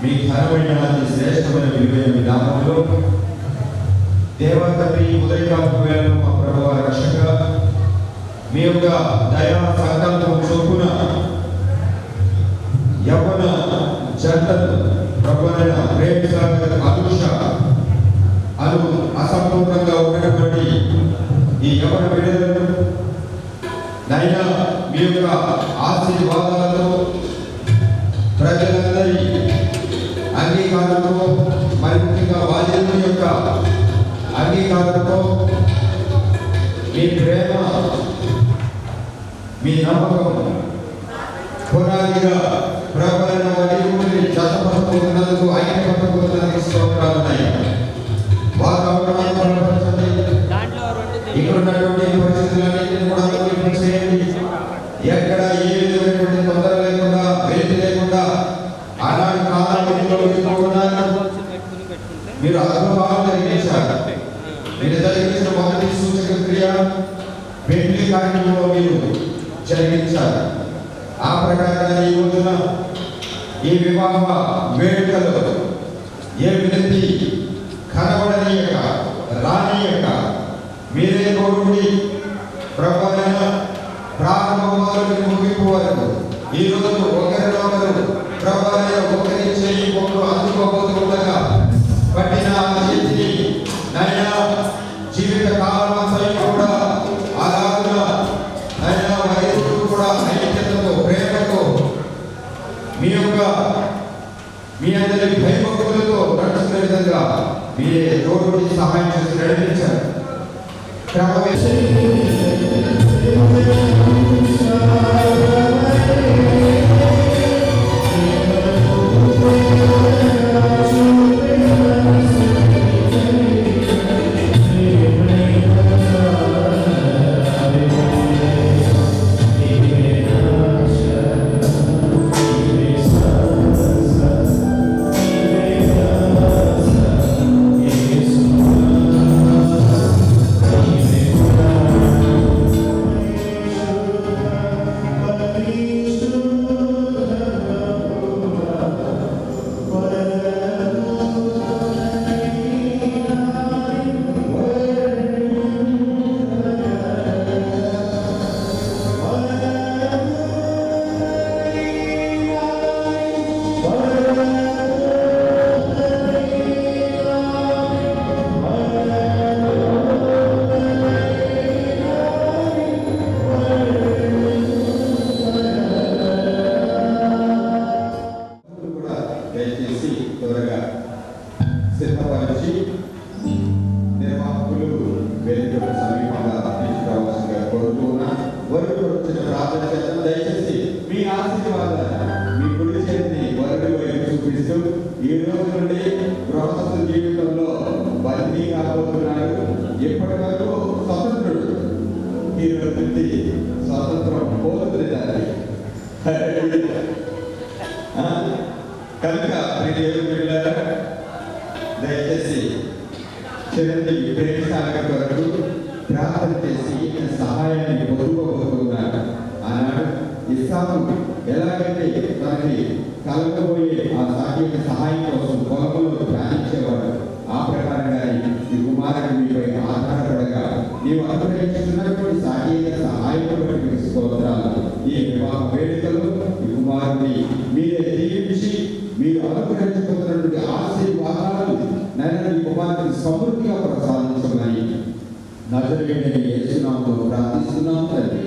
మీ ఘనమైన అతి శ్రేష్టమైన విలువైన విధానంలో దేవతని ఉదయకాల వేళలో మా ప్రభువా రక్షక మీ యొక్క దయా సంకల్పం చొప్పున యవ్వన జంటలు ప్రభువైన ప్రేమికుల అదృష్ట అసంపూర్ణంగా ఉన్నటువంటి ఈ యవ్వన బిడ్డలను నైనా మీ యొక్క ఆశీర్వాదాలతో ప్రజలందరి అంగీకారంతో మరి ముఖ్యంగా వాద్యుల యొక్క అంగీకారంతో మీ ప్రేమ మీ నమ్మకం పునాదిగా ప్రభువైన వారి జతపడుతున్నందుకు ఐక్యపడుతున్నందుకు స్తోత్రాలున్నాయి. వాతావరణాన్ని బలపరచండి. ఇక్కడ ఉన్నటువంటి పరిస్థితులన్నింటినీ కూడా చేయండి. ఎక్కడ ఏ విధమైనటువంటి తొందర లేకుండా వేడి లేకుండా ఆనాడు కాలంలో మీరు అద్భుతాలు జరిగించారు. మీరు జరిగించిన మొదటి సూచక క్రియ పెళ్లి కార్యంలో మీరు జరిగించారు. ఆ ప్రకారంగా ఈ రోజున ఈ వివాహ వేడుకలో ఏ విధంగా కనబడనీయక రానీయక మీరే కోరుకుని ప్రభువైన ప్రారంభం మొదలు ముగింపు వరకు ఈ రోజు ఒకరినొకరు ప్రభువైన ఒకరి చేయి ఒకరు అందుకోబోతుండగా పట్టిన చేతిని నైనా జీవిత కాలమంతా కూడా అలాగున నైనా వయస్సు కూడా ఐక్యతతో ప్రేమతో మీ అందరి భయభక్తులతో నడుచుకునే విధంగా మీరే తోడు సహాయం చేసి నడిపించారు. సిద్ధపరిచి నిర్వాహకులు వేదిక సమీపంగా తీసుకురావాల్సిందిగా కోరుతున్నా. వరుడు వచ్చిన ప్రార్థన చేత దయచేసి మీ ఆశీర్వాదాలు మీ కుడి చేతిని వరుడు వైపు చూపిస్తూ ఈ రోజు నుండి గృహస్థ జీవితంలో బందీ కాబోతున్నాడు. ఇప్పటి వరకు స్వతంత్రుడు, ఈ రోజు నుండి స్వతంత్రం పోతుందని కనుక దయచేసి చిరంజీవి ప్రేమిస్తాల కొరకు ప్రార్థన చేసి సహాయాన్ని పొందుకోబోతున్నారు. ఆనాడు ఇస్సాకు ఎలాగైతే తనకి కలగబోయే ఆ సాంఘిక సహాయం కోసం పొలంలో ధ్యానించేవాడు, ఆ ప్రకారంగా ఈ కుమారుడు మీపై ఆధారపడగా నీవు అనుగ్రహించుతున్నటువంటి సాంఘిక సహాయం స్తోత్రాలు. ఈ వివాహ వేడుకలు ఈ కుమారుని మీరే దీవించి మీరు అనుగ్రహించుకున్నటువంటి ఆశీర్వాదాలు నైనా ఈ కుమారుని సమృద్ధిగా ప్రసాదించమని నజరేయుడైన యేసు నామములో ప్రార్థిస్తున్నాము తండ్రి.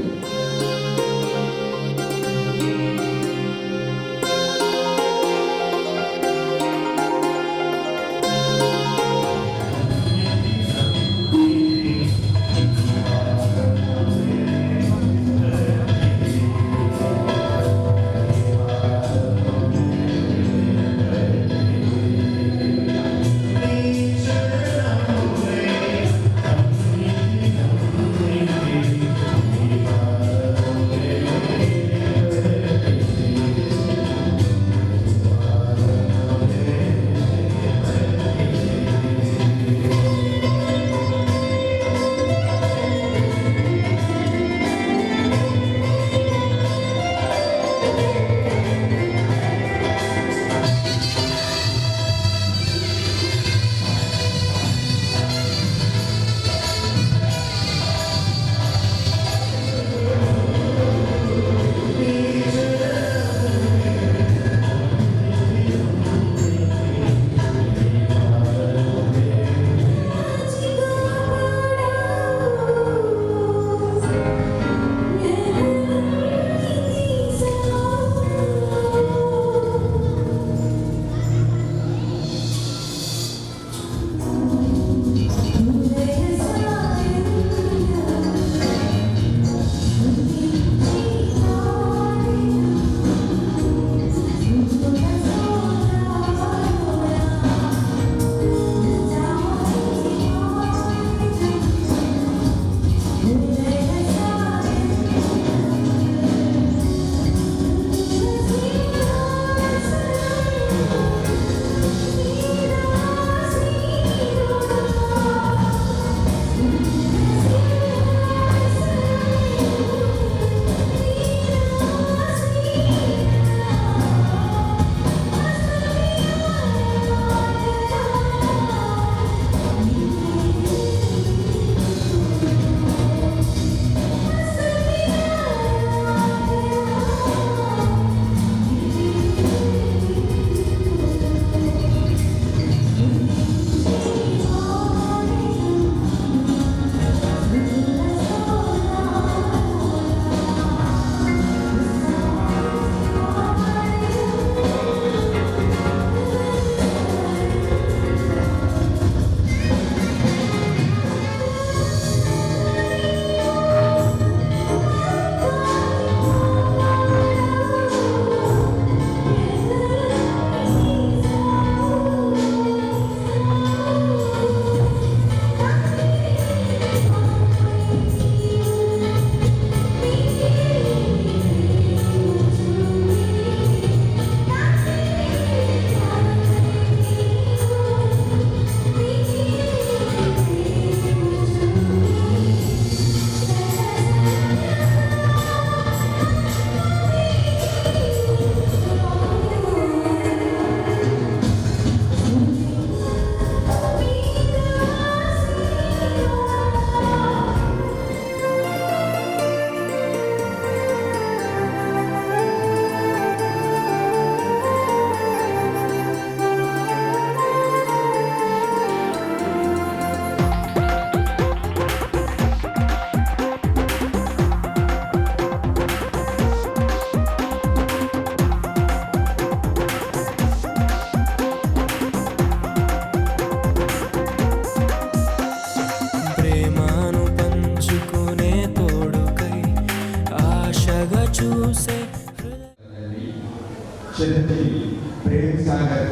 తండ్రి ప్రేమ సాగర్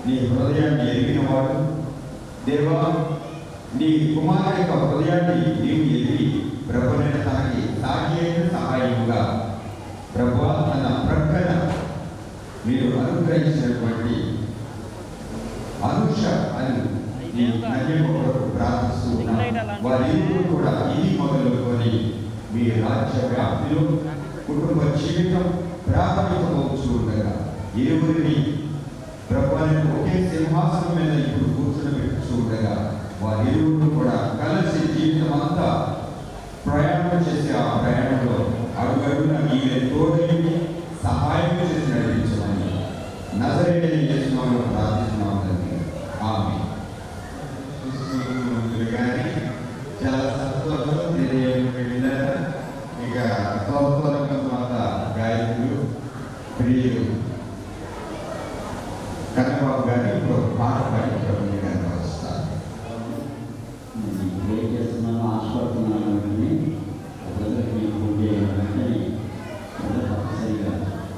నీ హృదయాన్ని ఎరిగినవాడు. దేవా, నీ కుమారుడి యొక్క హృదయాన్ని నీవు ఎరిగి ప్రభువైన తనకి సాగి అయిన సహాయముగా ప్రభువా తన ప్రక్కన మీరు అనుగ్రహించినటువంటి అనుష అని నీ కన్యక కొరకు ప్రార్థిస్తున్నాను. వారిద్దరూ కూడా ఇది మొదలుకొని మీ రాజ్య వ్యాప్తిలో కుటుంబ జీవితం ప్రారంభించవచ్చు ఉండగా ఇరువురిని ప్రభువుని ఒకే సింహాసనం మీద ఇప్పుడు కూర్చోబెట్టుచూ ఉండగా వారిరువురు కూడా కలిసి జీవితం అంతా ప్రయాణం చేసి ఆ ప్రయాణంలో అడుగడుగున మీరే తోడని సహాయం చేసి నడిపించమని నజరేయుడైన యేసు నామములో ప్రార్థిస్తున్నాము తండ్రి. ఆమేన్. కానీ చాలా సంతోషం విన్నారు. ఇక తోపరంగ మాత గాయకులు ప్రియులు కన్నబాబు గారి ఇప్పుడు పాట పాడి ప్రభుని గారిని వస్తారు. ఏం చేస్తున్నాను ఆశపడుతున్నాను అని మీకు ఉండే వెంటనే తప్పనిసరిగా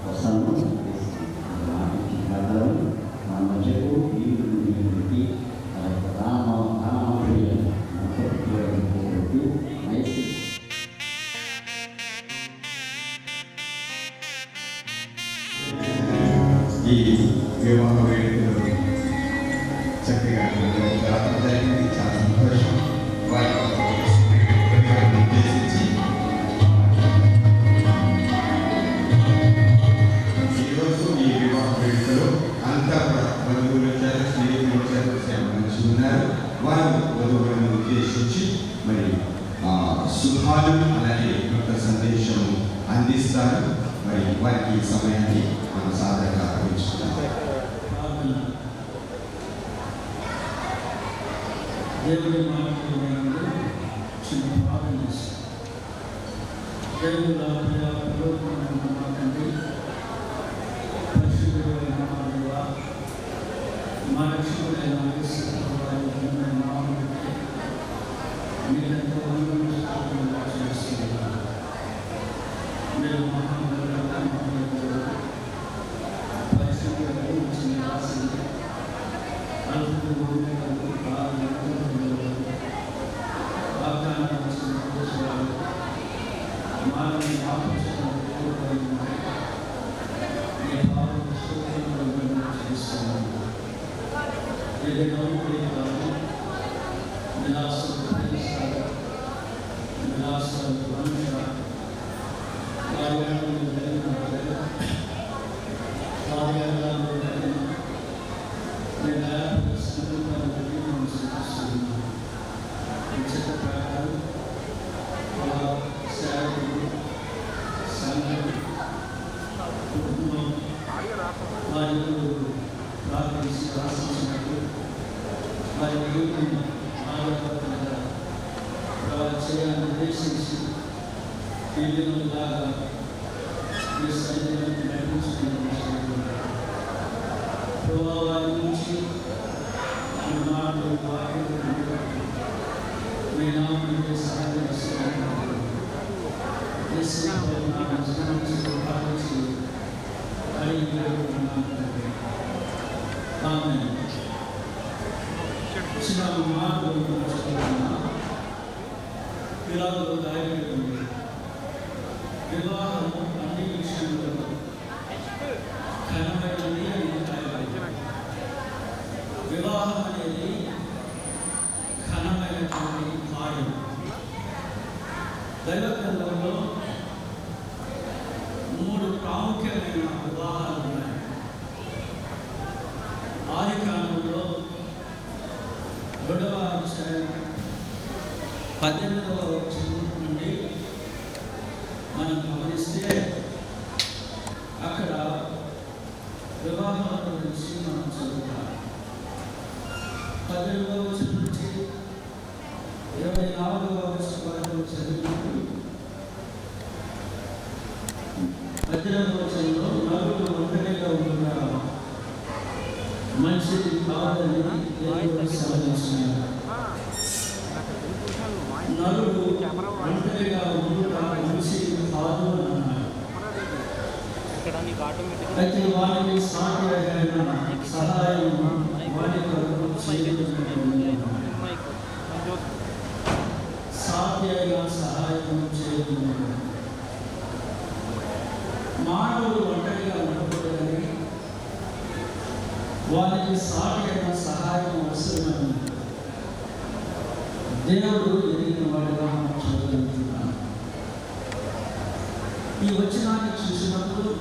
వస్తాను. ప్రకారం మన మధ్యకు నీరు పెట్టి ఈ వివాహ వేడుకలో చక్కగా జాతర జరిగింది. చాలా సంతోషం. వారి ఉద్దేశించి ఈరోజు ఈ వివాహ వేడుకలో అంతా కూడా బంధువులు వచ్చారు, స్నేహితులు వచ్చారు, మంచి ఉన్నారు. వారు వధువులను ఉద్దేశించి మరి శుభాలు అలాగే యొక్క సందేశం అందిస్తారు. మరి వారికి ఈ సమయాన్ని మనం సాధనగా అర్పించుకుంటాం. దేవుడి మాటలు చిన్న ప్రార్థన చేస్తాం. దేవుడు మాకండి పరిశుద్ధుడైన మా రక్షకుడైన మీరంతా చేస్తున్నారు. మీరు వివాహం అనేది ఘనమైనటువంటి కార్యం. దైవ గ్రంథంలో 3 ప్రాముఖ్యమైన వివాహాలు ఉన్నాయి. ఆదికాండంలో 2వ అధ్యాయం 18వ వచనం నుండి మనం గమనిస్తే అక్కడ వివాహాల గురించి మనం చదువుతాం. 18వ వచనం నుంచి 24వ వచనం వరకు చదివినప్పుడు 18వ వచనంలో నలుగురు ఒంటరిగా ఉంటున్నారు, మంచిది కాదని దేవుడు సెలవిస్తున్నారు. నలుగురు ఒంటరిగా ఉండుట మంచిది కాదు అని అన్నారు. అయితే వారికి సాటి అయిన సహాయం వారి కొరకు చేయగలిగినటువంటి సాటి అయిన సహాయం చేయగలిగినటువంటి మానవుడు ఒంటరిగా ఉండకూడదని వారికి సాటి అయిన సహాయం అవసరమని దేవుడు ఎరిగిన వాడిగా మనం చూడగలుగుతున్నాం. ఈ వచనాన్ని చూసినప్పుడు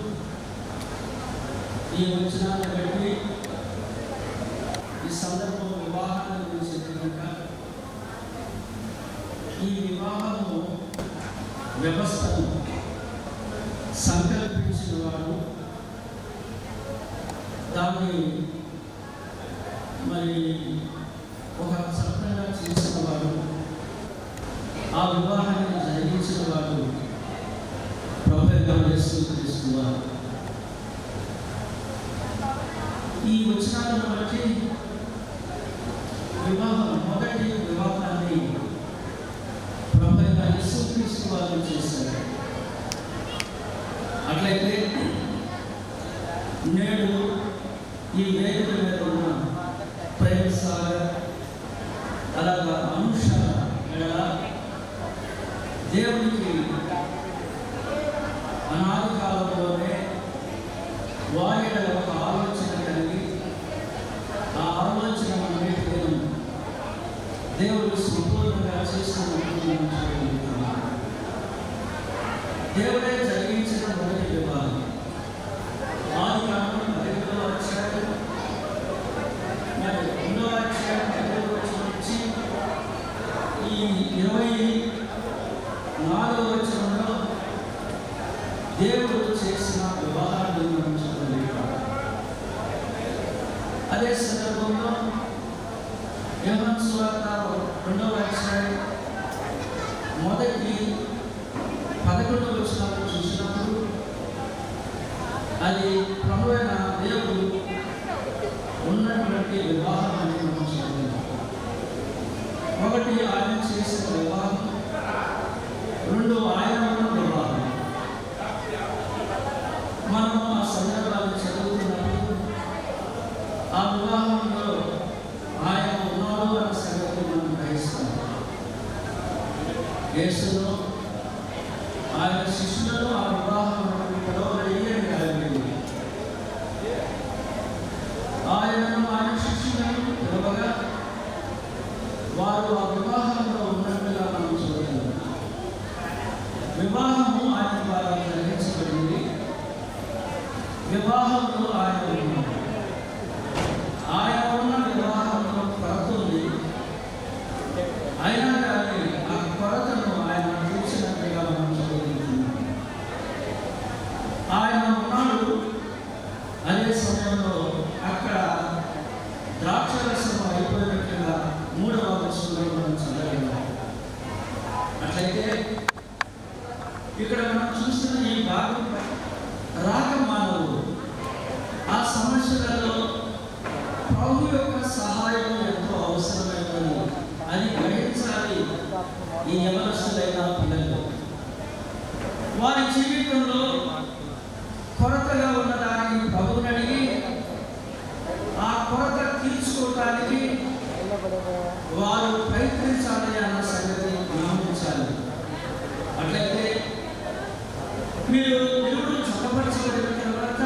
ఈ వచనాన్ని బట్టి ఈ సందర్భం వివాహాన్ని గురించి కనుక ఈ వివాహము వ్యవస్థను సంకల్పించిన వాడు దాన్ని మరి ఒక చట్టంగా చేసిన వాడు ఆ వివాహాన్ని జరిగించిన వాడు ప్రభువుగా యేసుక్రీస్తువారు. ఈ వచనాలను బట్టి మొదటి వివాహాన్ని ప్రభువుగా యేసుక్రీస్తువారు చేశారు. అట్లయితే నేడు ఈ వేదిక మీద ఉన్న ప్రేమ సాగర్ అలాగా అంశ దేవునికి అనాది కాలంలోనే వారి ఒక ఆలోచన కలిగి ఆ ఆలోచన అన్నిటికీ దేవుడు సంపూర్ణంగా చేస్తున్నట్టు దేవుడే జరిగించిన మొదటి వివాహం. ఆది కాలంలో 12వ అధ్యాయం మరి 2వ అధ్యాయం 10వ వచనం నుంచి ఈ 24వ వచనంలో దేవుడు చేసిన వివాహాన్ని మనం చూడలేము. అదే సందర్భంలో యోహాను సువార్త 2వ అధ్యాయం మొదటి 11వ వచనాన్ని చూసినప్పుడు అది ప్రభువైన దేవుడు ఉన్నటువంటి వివాహం అని మనం చూడలేము. ఒకటి ఆయన చేసిన వివాహం, రెండు ఆయన ఉన్న వివాహం. మనం ఆ సందర్భాలు చదువుతున్నప్పుడు ఆ వివాహంలో ఆయన ఉన్నాడు అన్న సంగతి మనం గ్రహిస్తాం. యేసును ఆయన శిష్యులను ఆ వివాహం పిలవగలిగింది. ఆయనను ఆయన శిష్యులను పిలవగా వారు ఆ వివాహంలో ఉన్నట్టుగా మనం చూడగలం. వివాహము ఆయన ద్వారా గ్రహించబడింది. వివాహంలో ఆయన ఉన్నాడు. ఆయన ఉన్న వివాహంలో కొరత ఉంది. అయినా కానీ ఆ కొరతను ఆయన తీర్చినట్టుగా మనం చూడగలుగుతున్నాం. ఆయన ఉన్నాడు. అదే సమయంలో అక్కడ ద్రాక్షరసం అయిపోయినట్టుగా 3వ వచనంలో మనం చదవగలం. అట్లయితే ఇక్కడ మనం చూస్తున్న ఈ భాగం రాక మానవుడు ఆ సమస్యలలో ప్రభు యొక్క సహాయం ఎంతో అవసరమైనది. అది గ్రహించాలి ఈ యవనస్తులైన పిల్లలు. వారి జీవితంలో కొరతగా ఉన్నదాన్ని ప్రభువుని అడిగి ఆ కొరత తీర్చుకోవడానికి వారు ప్రయత్నించాలి అన్న సంగతి గమనించాలి. అట్లయితే మీరు దేవుడు చక్కపరచబడిన తర్వాత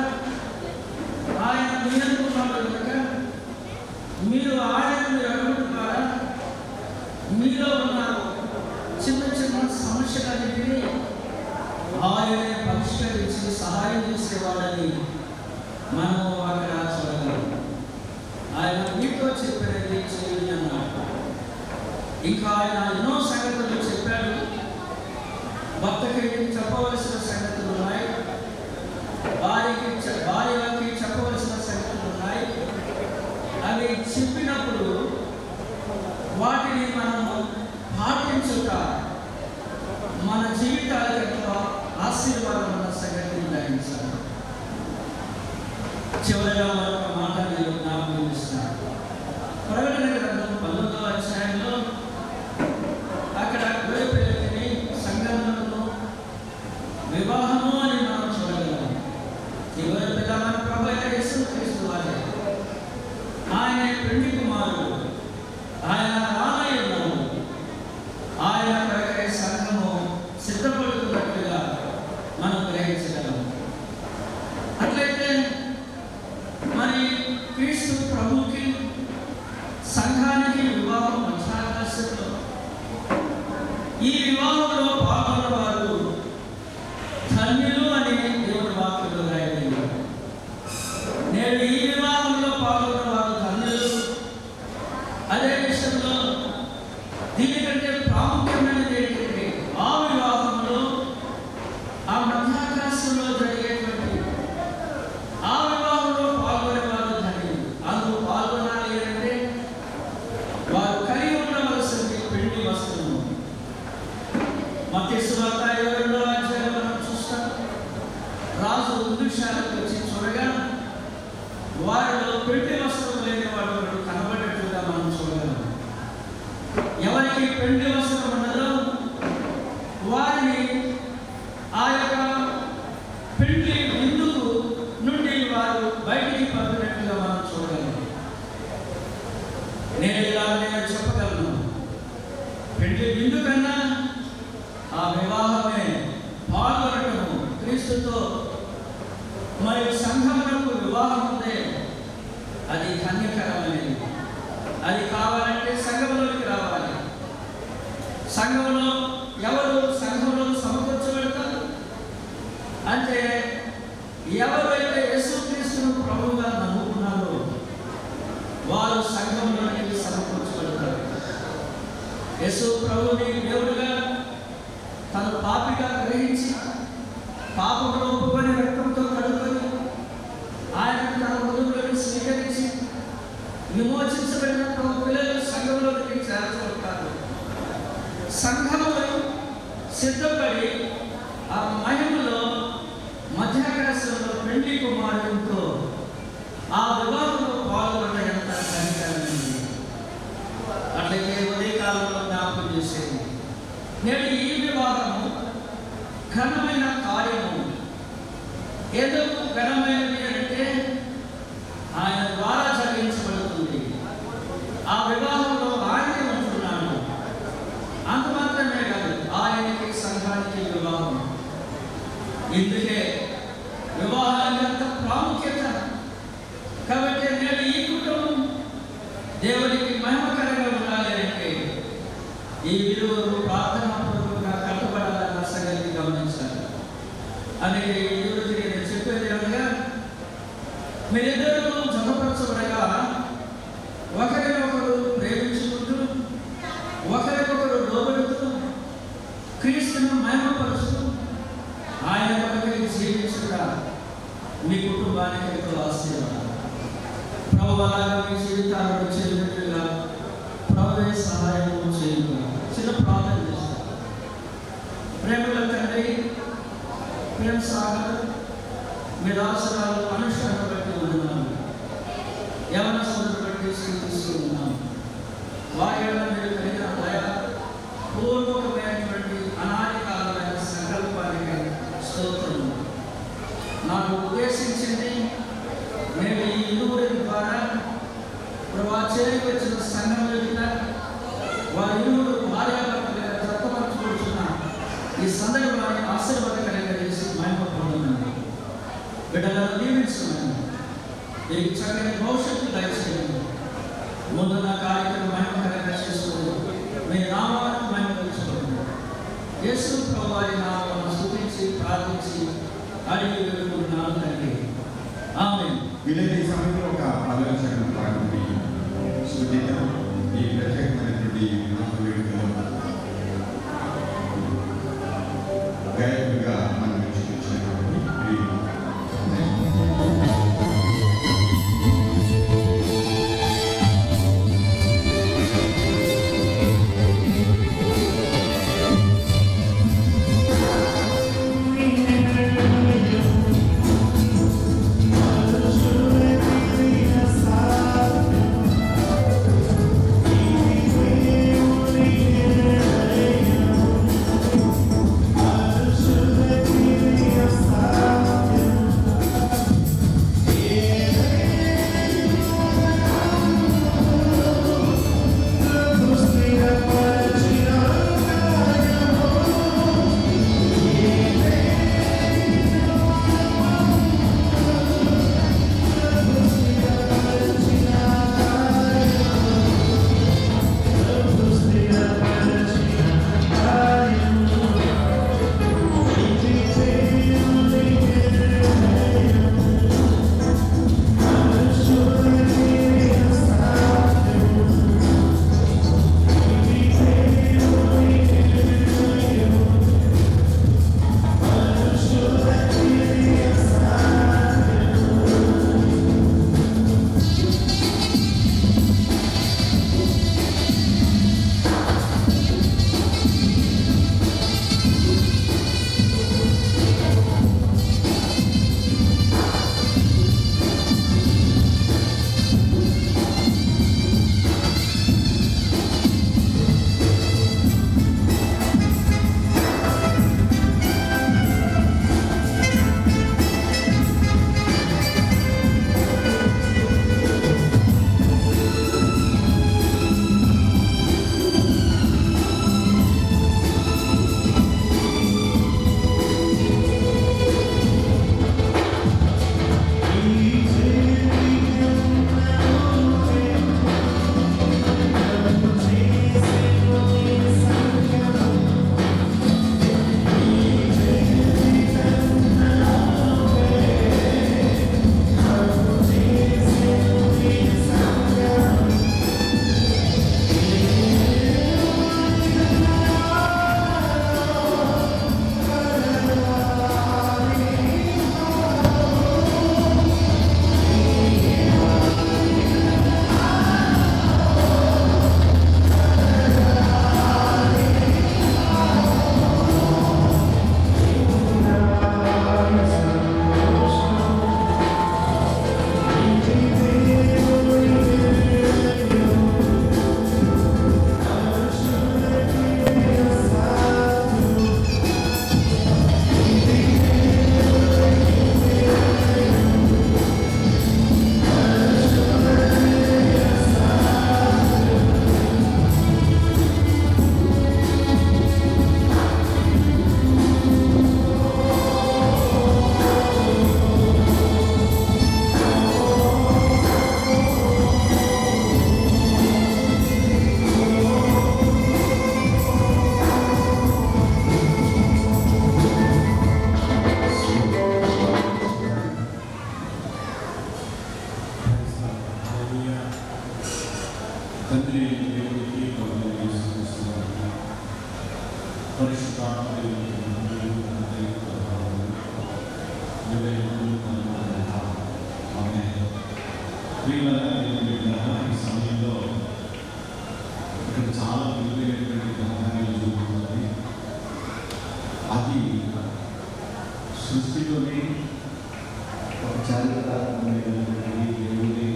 ఆయన మీరుకున్నాడు కనుక మీరు ఆయనను ఎడగడం ద్వారా మీలో ఉన్న చిన్న చిన్న సమస్యలన్నింటినీ ఆయనే పరిష్కరించి సహాయం చేసేవాడని మనం అక్కడ చూడగలం. ఆయన మీతో చెప్పినది చేయండి అన్నాడు. ఇంకా ఆయన ఎన్నో సంగతులు చెప్పాడు. భర్తకి చెప్పవలసిన సంగతులు ఉన్నాయి, భార్యకి చెప్పవలసిన సంగతులు ఉన్నాయి. అవి చెప్పినప్పుడు వాటిని మనము పాటించుట మన జీవితాలలో ఆశీర్వాదం ఉన్న సంగతిని గ్రహించాలి. చివరిగా మరొక మాట నేను జ్ఞాపకం చేస్తున్నాను. ప్రకటన గ్రంథం 19వ అధ్యాయంలో అక్కడ గొర్రెపిల్లని సంఘములను వివాహము అని మనం చూడగలం. పెళ్లి కుమారుడు, ఆయన రానయ్యను, ఆయన కొరకై సంఘము సిద్ధపడుతున్నట్లుగా మనం గ్రహించగలం. అట్లయితే మరి క్రీస్తు ప్రభుకి సంఘానికి వివాహం మధ్యాకాశంలో, ఈ వివాహంలో పాల్గొన్న వారు ధన్యులు అని దేవుని వాక్యంలో రాయబడింది. నేడు ఈ వివాహంలో పాల్గొన్న వారు ధన్యులు. అదే విషయంలో దీనికంటే ప్రాముఖ్యమైనది ఏంటంటే ఆ వివాహంలో, ఆ మధ్యాకాశంలో జరిగేటువంటి ఆ వివాహంలో పాల్గొనే వారు ధన్యులు. అందులో పాల్గొనాలి అంటే వారు కలిగి ఉండవలసింది పెళ్లి వస్త్రము. మత్తయి సువార్త 22వ అధ్యాయంలో మనం చూస్తాం. రాజు విందుశాలకు వచ్చి చూడగా వారిలో పెళ్లి వస్త్రం లేని వాడు ఒకడు కనబడేట్లుగా మనం చూడగలం. ఎవరికి పెళ్లి వస్త్రం ఉన్నదో వారిని ఆ యొక్క పెళ్లి విందుకు నుండి వారు బయటికి పంపినట్లుగా మనం చూడగలం. నేను చెప్పగలను, పెళ్లి విందు కన్నా ఆ వివాహమే పాల్గొనటము, క్రీస్తుతో మరియు సంఘమునకు వివాహం ఉందే అది ధన్యకరమైనది. అది కావాలంటే సంఘంలోకి రావాలి. సంఘంలో ఎవరు సంఘంలో సమకూర్చబడతారు అంటే ఎవరైతే యేసుక్రీస్తును ప్రభువుగా నమ్ముకున్నారో వారు సంఘంలోకి సమకూర్చబడతారు. యేసు ప్రభువుని దేవుడుగా తను పాపిగా గ్రహించి పాపమును ఒప్పుకొని రక్తంతో కడుక్కొని ఆయన తన హృదయంలోకి స్వీకరించి విమోచించబడిన తమ పిల్లలు సంఘంలోకి చేర్చబడతారు. సంఘములు సిద్ధపడి ఆ మహిమలో మధ్యాకాశంలో పెళ్లి కుమారుడితో ఆ వివాహంలో పాల్గొనడం ఎంత ధన్యకరమైనది. అట్లయితే ఉదయకాలంలో జ్ఞాపకం చేసేది, నేడు ఈ వివాహము ఘనమైన కార్యము. ఎందుకు ఘనమైనది అంటే ఆయన ద్వారా జరిగించబడుతుంది. ఆ వివాహంలో ఆయనే ఉంటున్నాడు. అంత మాత్రమే కాదు, ఆయనకి సంఘానికి వివాహం. ఇందుకే వివాహానికి అంత ప్రాముఖ్యత. కాబట్టి నేడు ఈ కుటుంబం దేవునికి మహిమకరంగా ఉండాలి అంటే ఈ విలువలు ప్రార్థనాపూర్వకంగా కట్టుబడాలని సంగతి గమనించాలి. అందుకే ఈరోజు నేను చెప్పేది ఏమనగా, మీరిద్దరూ జతపరచబడగా ఒకరినొకరు ప్రేమించుకుంటూ ఒకరికొకరు లోబడుతూ క్రీస్తును మహిమపరుస్తూ ఆయన కొరకై జీవించుట మీ కుటుంబానికి ఎంతో ఆశీర్వాదం. ప్రభువు అలాగా మీ జీవితాలను చేరినట్లుగా ప్రభువే సహాయం చేయుగా. చిన్న ప్రార్థన చేస్తాం. ప్రేమల తండ్రి, ప్రేమ సాగర్, మీ దాసరాలు అనుష్ఠానం బట్టి ఉన్నాము, యవనస్తులను బట్టి స్థుతిస్తూ ఉన్నాము. వారి వల్ల మీరు కలిగిన దయ, పూర్వకమైనటువంటి అనాది కాలమైన సంకల్పానికి స్తోత్రం. నాకు ఉద్దేశించింది నేను ఈ ఇరువురి ద్వారా ప్రభా చేరికి వచ్చిన సంఘం ఎదుట వారి ఇరువురు భార్యాభర్తలుగా జతపరచుకుంటున్న ఈ సందర్భాన్ని ఆశీర్వాదకరంగా చేసి మహిమ పొందమని, బిడ్డలను దీవించమని, మీకు చక్కని భవిష్యత్తు దయచేయండి. ముందున్న కార్యక్రమం మహిమకరంగా చేసుకుని మీ నామాన్ని మహిమపరచుకోండి. యేసు ప్రభువారి నామమును స్తుతించి ప్రార్థించి అడిగి వేడుకుంటున్నాను తండ్రి. ఆమేన్. వీలైతే ఈ సమయంలో ఒక ఆలోచన పాల్గొని సునీత ఈ ప్రత్యేకమైనటువంటి వివాహ వేడుకలో గాయకుడిగా మనం చూపించినటువంటి Yes, I. తండ్రి దేవుడికి ప్రభువైన యేసుక్రీస్తు వారికి పరిశుద్ధాత్మ దేవునికి మహిమయు ఘనతయు ప్రభావములు యుగయుగములు కలుగునుగాక. ఆమేన్. ప్రియులారా, దేవుని బిడ్డలారా, ఈ సమయంలో ఇక్కడ చాలా విలువైనటువంటి ఘనకార్యాలు జరుగుతున్నది. అది సృష్టిలోనే ఒక చారిత్రాత్మకమైనటువంటి దేవుడి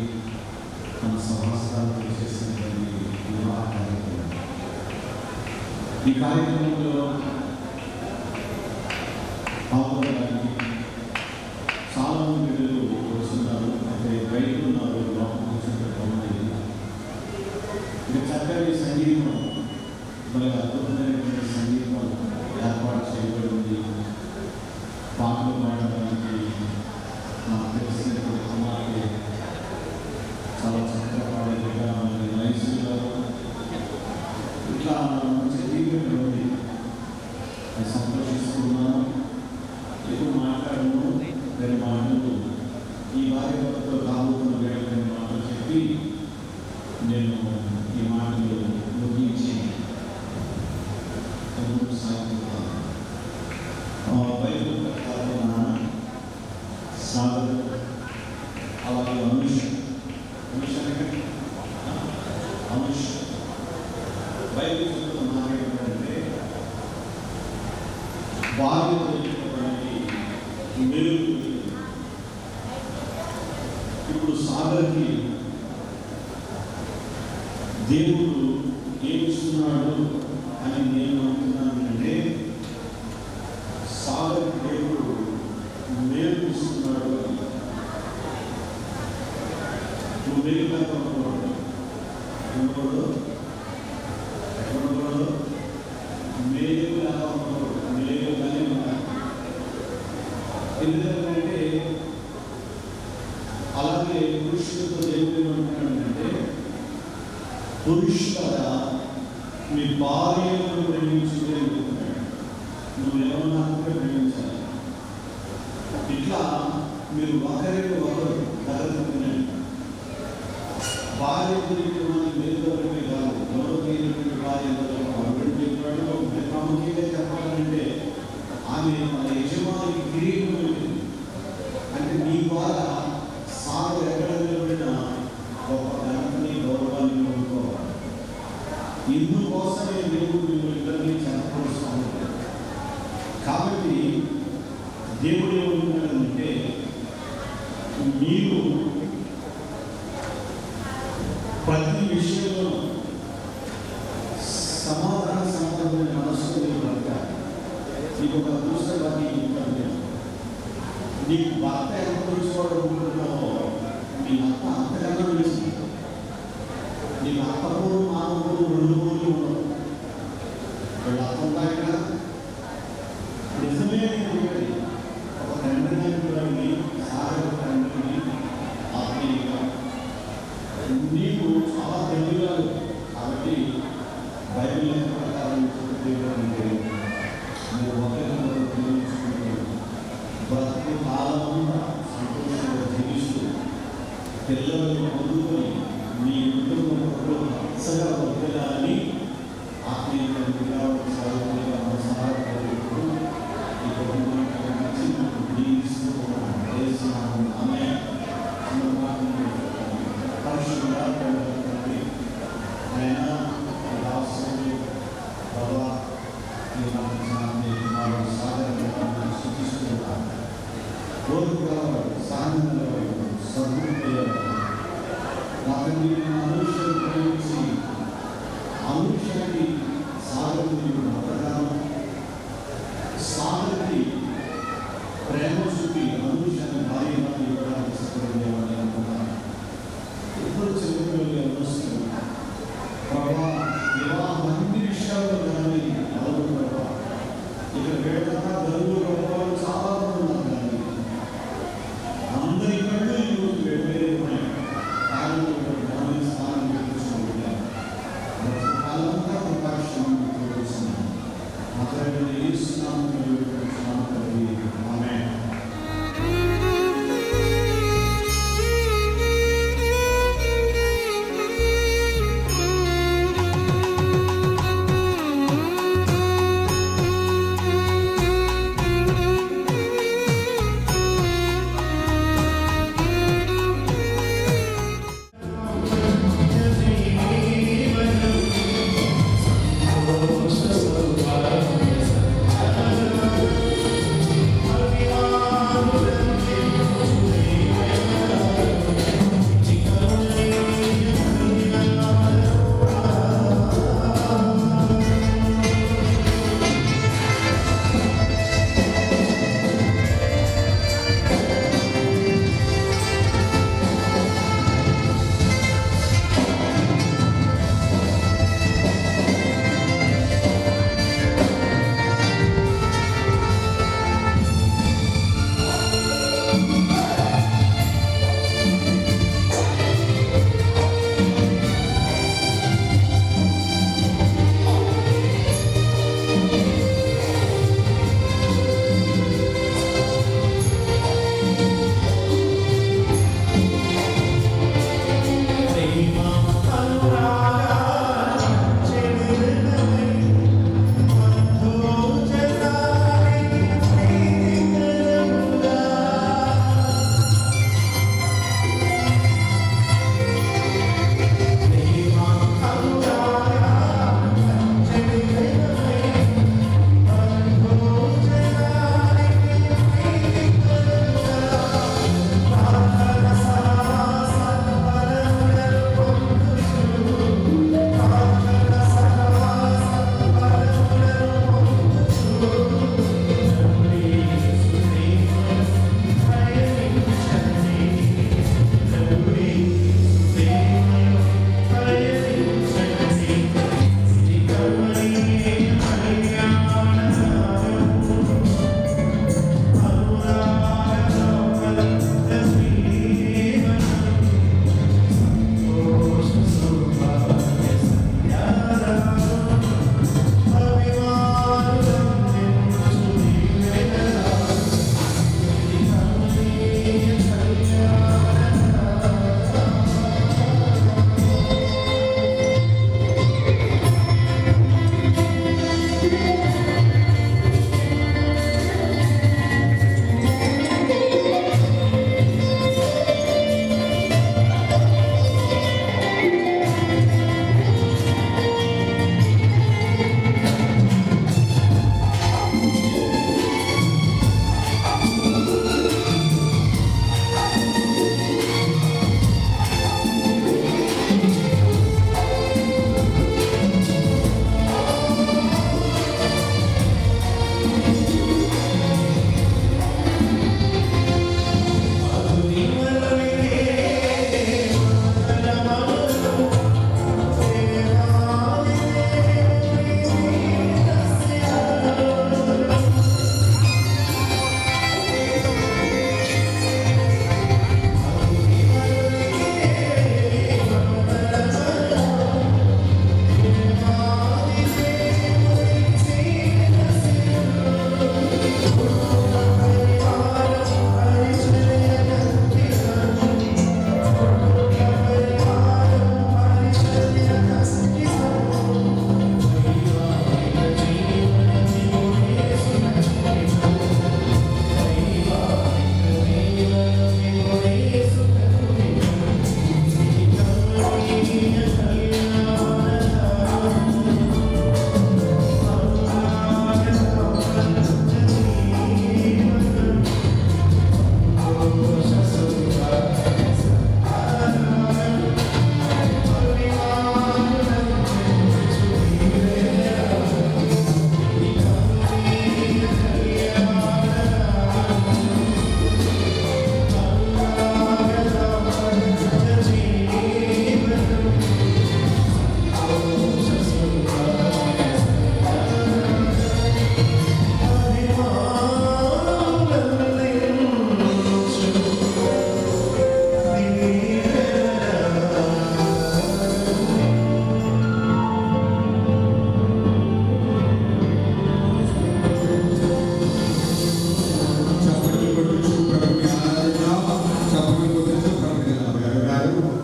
తన సంవత్సరాలు చేసినటువంటి వివాహ కార్యక్రమం. ఈ కార్యక్రమంలో పాల్గొనడానికి చాలా మంది పిల్లలు వస్తున్నారు. అంటే బయట ఉన్నారు, లోపల కూర్చుంటే ఇక చక్కని సంగీతం, మరి అద్భుతమైనటువంటి సంగీతం ఏర్పాటు చేయబడింది. పాటలు పాడడానికి నాకు తెలిసినటువంటి కుమార్తె చాలా చక్కగా పాడే విధానాన్ని నైస్గా ఇట్లా మంచి దీవెనలు ఉంది. నేను సంతోషిస్తున్నాను. ఎక్కువ మాట్లాడను, రెండు మాటలు ఈ వారి వద్దతో రాబోతున్న వేళ మాటలు చెప్పి నేను ఈ మాటలు ముగించి ముందుకు సాగుతున్నాను. బైబిల్ ప్రకారం సాగర్ అలాగే అనుష బైబిల్ చెప్తున్న మాట ఏంటంటే భార్య మేలు. ఇప్పుడు సాగర్కి దేవుడు ఏమిస్తున్నాడు అని నేను అనుకున్నాను. అంటే సాగర్ దేవుడు మేలు ఇస్తున్నాడు అని. నువ్వు మేలుగా ఉండకూడదు, మేలుగా ఉండకూడదు, మేలుగానే ఉండాలి. ఎందుకంటే అలాగే పురుషులతో దేవుడు ఏమంటున్నాడంటే, పురుషులారా మీ భార్యను ప్రేమించుకునే నువ్వు ఎవరన్నా ప్రేమించాలి. ఇట్లా మీరు ఒకరికి ఒకరు ధరించుకునే భార్య గురించి మనకి మేలుకొరమే కాదు, గౌరవమైనటువంటి భార్య ప్రాముఖ్యంగా చెప్పాలంటే ఆమె మన యజమానికి కిరీటం ఉంటుంది. అంటే నీ ద్వారా సాగు ఎక్కడ నిలబడినా గొప్ప ఘనతని గౌరవాన్ని పొందుకోవాలి. ఇందుకోసమే దేవుడు మిమ్మల్ని ఇద్దరినీ చెప్పవలసిన. కాబట్టి దేవుడు ఏమంటున్నాడంటే, మీరు ప్రతి విషయంలో సమాధాన సంబంధమైన మనసుతో బ్రతకాలి. నీకు ఒక అదృష్టవాది ఉంటుంది. నీకు భర్త ఎంత తెలుసుకోవాలనుకుంటున్నావో నీ అత్త అంతకన్నా తెలుసుకుంటావు. నీకు అత్తపూరు మానవుడు రెండు ఊళ్ళు ఉండవు. వీళ్ళ అత్త ఉంటాయినా నిజమే. ఒక తండ్రిని సాగర తండ్రిని ఆత్మీయంగా నీకు చాలా తెలివిగా. కాబట్టి బైబిల్ ప్రకారం మీరు ఒకరికొకరు ప్రేమించుకుంటూ బ్రతుకు కాలమంతా సంతోషంగా జీవిస్తూ పిల్లలను పొందుకొని మీ కుటుంబంలో హత్సగా వర్తిల్లాలని ఆత్మీయంగా సౌకర్యంగా సహాయపడుతూ ఈ కుటుంబానికి జీవిస్తూ చేస్తున్నాము. ఆమె పరిశుభ్రంగా ఆయన రాష్ట్రంలో ప్రభా సాగరంగా సూచిస్తున్నారు. కోరుకున్నవాడు సాధనవాడు సద్గుణపయ్యాడు. అతన్ని అనుషను ప్రేమించి అనుషకి సాగరుని ప్రకారం సాగరికి ప్రేమ చూపి అనుషని భార్యగా ఇవ్వడానికి ఇష్టపడేవాడిని అనుకున్నాను. ఇప్పుడు చిన్నపిల్లలు వస్తున్నారు. ప్రభా వివాహం అన్ని విషయాల్లో కానీ అలవు ప్రభా. ఇక వేడగా గరువు ప్రభావాలు చాలా మంది ఉన్నారు. కానీ అందరి కళ్ళు ఈరోజు వేరే ఉన్నాయి. కారణం గమనిస్తాను.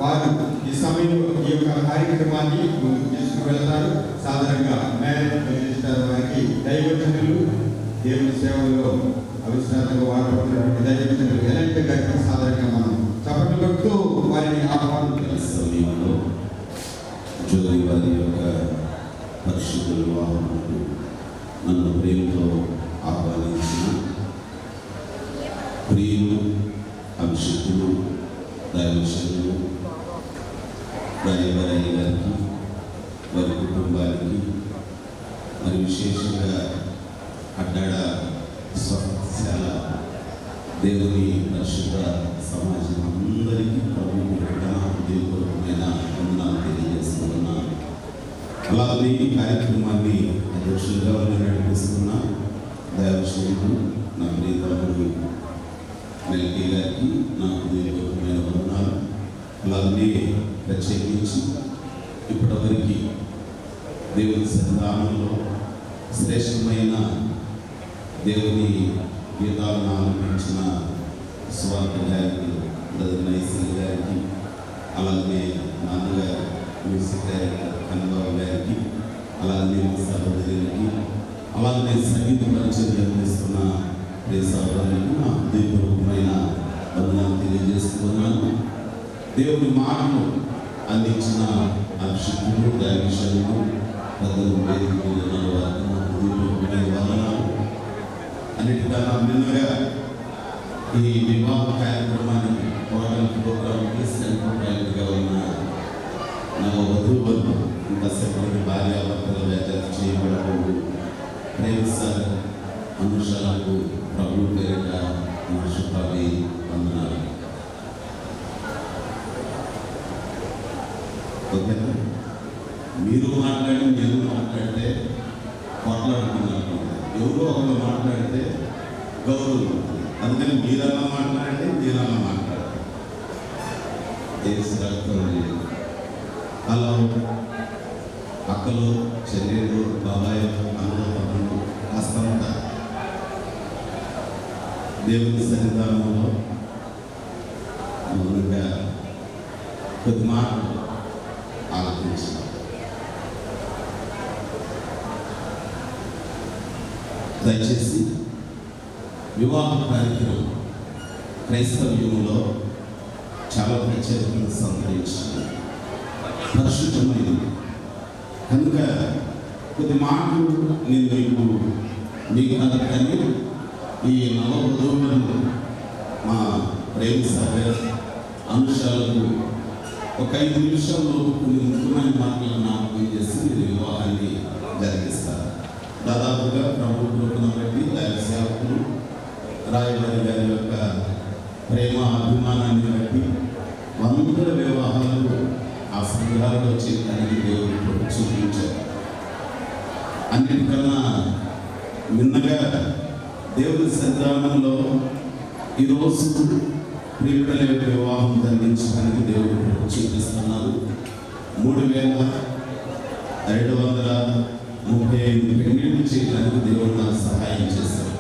వారు ఈ సమయంలో ఈ యొక్క కార్యక్రమాన్ని ముందుకు తీసుకుని వెళ్తారు. సాధారణంగా మ్యారేజ్ రిజిస్టర్ వారికి దైవజనులు దేవుని సేవలో అవిశ్రాంతంగా వాడబడుతున్నటువంటి దైవజనులు ఎలాంటి గారికి సాధారణంగా మనం చప్పట్లు కొడుతూ వారిని ఆహ్వానించాలి. సమయంలో జోగి వారి యొక్క పరిశుద్ధ వివాహముకు నన్ను ప్రేమతో ఆహ్వానించిన ప్రియులు, అభిషేకులు, దైవశనులు రాయవరయ్య గారికి, వారి కుటుంబానికి, మరి విశేషంగా అడ్డాడ స్వశాల దేవుని పరిశుద్ధ సమాజం అందరికీ ప్రభువు హృదయపూర్వకమైన వందనాలు తెలియజేస్తున్నాను. అలాగే ఈ కార్యక్రమాన్ని అధ్యక్షులుగా నడిపిస్తున్న దైవశనుడు నా ప్రియతముడు మెల్కీ గారికి నా హృదయపూర్వకమైన వందనాలు. అలాగే ప్రత్యేకించి ఇప్పటివరకు దేవుని సన్నిధానంలో శ్రేష్టమైన దేవుని గీతాలను ఆలపించిన స్వార్థ గారికి, బ్రదర్ నైసిల్ గారికి, అలాగే నాన్నగారు మ్యూజిక్ డైరెక్టర్ కన్నబాబు గారికి, అలాగే సహోదరులకి, అలాగే సంగీత పరిచయం అందిస్తున్న ప్రియ సహోదరులకు నా హృదయపూర్వకమైన వందనాలు తెలియజేస్తున్నాను. దేవుని మాటలు అందించిన అభిషేకులు, దైవశనులు, పెద్దలు, వేదికలు ఉన్న వారికి నా హృదయపూర్వకమైన వందనాలు. అన్నిటికన్నా భిన్నంగా ఈ వివాహ కార్యక్రమానికి హోటల్ ప్రోగ్రామ్కి సెంట్రల్గా ఉన్న నా వధువులు ఇంకా సెపరేట్ భార్యాభర్తల వ్యాఖ్యత చేయబడకూడదు ప్రేమిస్తారు అనుషాలకు ప్రభు పేరిట నా శుభావి వందనాలు. ఓకేనా? మీరు మాట్లాడి నేను మాట్లాడితే మాట్లాడుకున్నాను, ఎవరో ఒకరు మాట్లాడితే గౌరవం. అందుకని మీరన్నా మాట్లాడండి, నేనన్నా మాట్లాడాలి. అలా అక్కలు, చెల్లెలు, బాబాయ్, అన్నలు, తమ్ముడు కాస్తంత దేవుని సన్నిధానంలో మౌనంగా కొద్ది మాటలు ఆలోచించారు. దయచేసి వివాహ కార్యక్రమం క్రైస్తవ్యంలో చాలా ప్రత్యేకంగా సంతరించింది, పరిశుద్ధమైనది. కనుక కొద్ది మాటలు నేను మీకు కానీ ఈ నవవధువులను మా ప్రేమ సాగర్ అంశాలకు ఒక 5 నిమిషాల్లో కొన్ని ముఖ్యమైన మాటలు జ్ఞాపకం చేసి మీరు వివాహాన్ని జరిగిస్తారు. దాదాపుగా ప్రభుత్వం బట్టి దైవ సేవకులు రాయవారి గారి యొక్క ప్రేమ అభిమానాన్ని బట్టి 100 వివాహాలు ఆ సంఘాలలో చేయడానికి దేవుడు చూపించారు. అన్నిటికన్నా మిన్నగా దేవుని సన్నిధానంలో ఈరోజు ప్రియుల యొక్క వివాహం జరిగించడానికి దేవుడు చూపిస్తున్నారు. 3235 పెళ్లిళ్ళు చేయడానికి దేవుడు నాకు సహాయం చేశారు.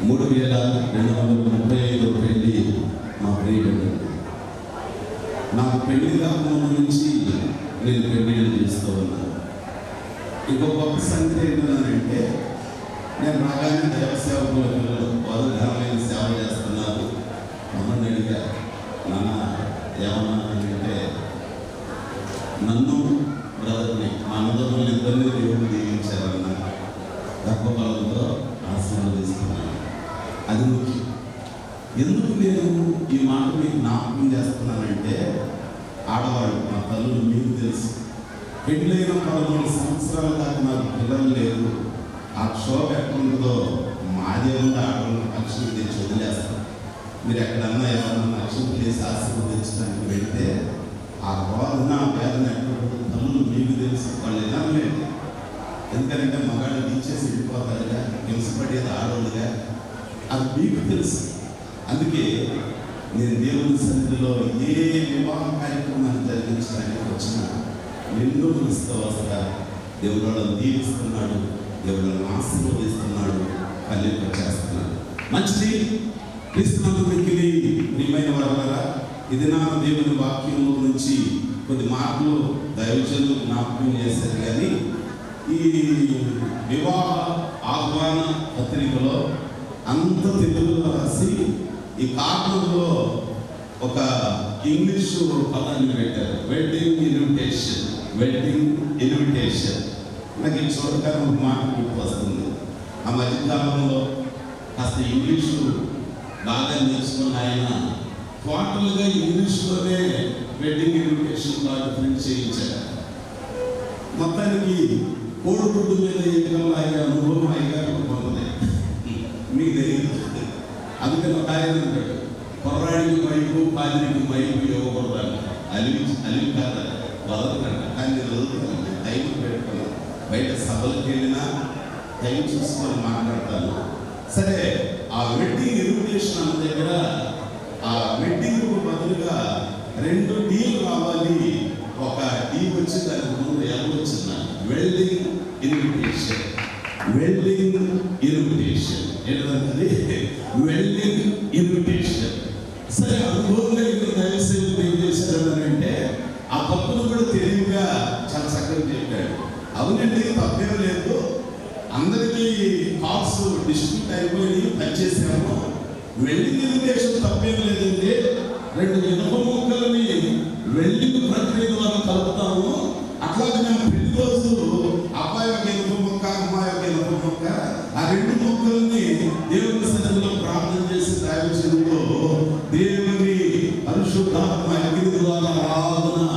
3235 పెళ్లి మా ప్రియుడు. నాకు పెళ్లి కాకుండా నుంచి నేను పెళ్లిళ్ళు చేస్తూ ఉన్నాను. ఇంకొక గొప్ప సంగతి ఏంటంటే, నేను రాగానే దైవ సేవకుల పిల్లలు వారు ఘనమైన సేవ చేస్తున్నారు. మమ్మల్ని అడిగా, నాన్న ఏమన్నా అంటే, నన్ను బ్రదర్ని మా అన్నదమ్ములు ఇద్దరిని దేవుడు దీవించారన్న గర్భఫలంతో ఆశీర్వదిస్తున్నాను. అది ముఖ్యం. ఎందుకు నేను ఈ మాట మీకు జ్ఞాపకం చేస్తున్నానంటే, ఆడవాళ్ళు మా తల్లులు మీకు తెలుసు, పెళ్ళైన 13 సంవత్సరాల దాకా నాకు పిల్లలు లేరు. ఆ క్షోభ ఎక్కడుందో మాదే ఉంది. ఆడవాళ్ళని పక్షులు తెచ్చి వదిలేస్తాం. మీరు ఎక్కడన్నా ఎవరన్నా పక్షులు చేసి ఆశీర్వదించడానికి వెళ్తే ఆ బాధన ఆ వేదన ఎక్కడ తల్లులు మీకు తెలుసు. వాళ్ళు ఎలా లేదు, ఎందుకంటే మగాళ్ళు తీసేసి వెళ్ళిపోతారుగా, హింసపడేది ఆడవాళ్ళుగా, అది మీకు తెలుసు. అందుకే నేను దేవుని సన్నిధిలో ఏ వివాహ కార్యక్రమాన్ని జరిగించడానికి వచ్చినా ఎన్నో మనసుతో వస్తారు. దేవుడు వాళ్ళని దీవిస్తున్నాడు, దేవుడు వాళ్ళని ఆశీర్వదిస్తున్నాడు, కళ్యాణం చేస్తున్నాడు. మంచిది. క్రీస్తునందు మిక్కిలి ప్రియమైన వారులారా, ఇది నా దేవుని వాక్యంలో నుంచి కొద్ది మాటలు దైవజనులు జ్ఞాపకం చేశారు. కానీ ఈ వివాహ ఆహ్వాన పత్రికలో అంత తెలుగులో రాసి ఈ కారణంలో ఒక ఇంగ్లీషు పదాన్ని పెట్టారు, వెడ్డింగ్ ఇన్విటేషన్. వెడ్డింగ్ ఇన్విటేషన్ నాకు ఈ చూడగానే ఒక మాట గుర్తు వస్తుంది. ఆ మధ్యకాలంలో కాస్త ఇంగ్లీషు బాగా నేర్చుకున్న ఆయన టోటల్గా ఇంగ్లీష్లోనే వెడ్డింగ్ ఇన్విటేషన్ కార్డు ప్రింట్ చేయించారు. మొత్తానికి కోడిగుడ్డు మీద ఏకం ఆయన అనుభవం అయ్యారు పొందలే, మీకు తెలియదు. అందుకని ఒక ఆయన అంటాడు, కుర్రాడికి మైపు పాదిరికి మైపు ఇవ్వకూడదు, అలివి కాదు వదలకంట. కానీ నేను వదులుతాను, టైం పెట్టుకున్నాను. బయట సభలకు వెళ్ళినా టైం చూసుకొని మాట్లాడతాను. సరే, ఆ వెడ్డింగ్ ఇన్విటేషన్ అన్న దగ్గర ఆ వెడ్డింగ్ బదులుగా 2 డీలు రావాలి. ఒక డీ వచ్చి దానికి ముందు ఎలా వచ్చిందా, వెడ్డింగ్ ఇన్విటేషన్. వెడ్డింగ్ ఇన్విటేషన్ ఏంటంటే వెడ్డింగ్ ఇన్విటేషన్. సరే, అనుభవంగా ఇక్కడ దయచేసి ఏం చేశారు అంటే ఆ తప్పును కూడా తెలివిగా చాలా చక్కగా చెప్పాడు. అవునండి, తప్పేం లేదు, అందరికీ కార్డ్స్ డిస్ట్రిబ్యూట్ అయిపోయి పనిచేసాము. వెల్డింగ్ ఇన్విటేషన్ తప్పేం లేదండి. 2 ఇనుప ముక్కలని వెల్డింగ్ ప్రక్రియ ద్వారా కలుపుతాము. అట్లాగే మేము ప్రతి రోజు అబ్బాయి ఒక ఇనుప ముక్క, అమ్మాయి ఒక ఇనుప ముక్క, ఆ 2 ముక్కల్ని దేవుని సన్నిధిలో ప్రార్థన చేసి దైవజనుడు దేవుని పరిశుద్ధాత్మ అగ్ని ద్వారా ఆరాధన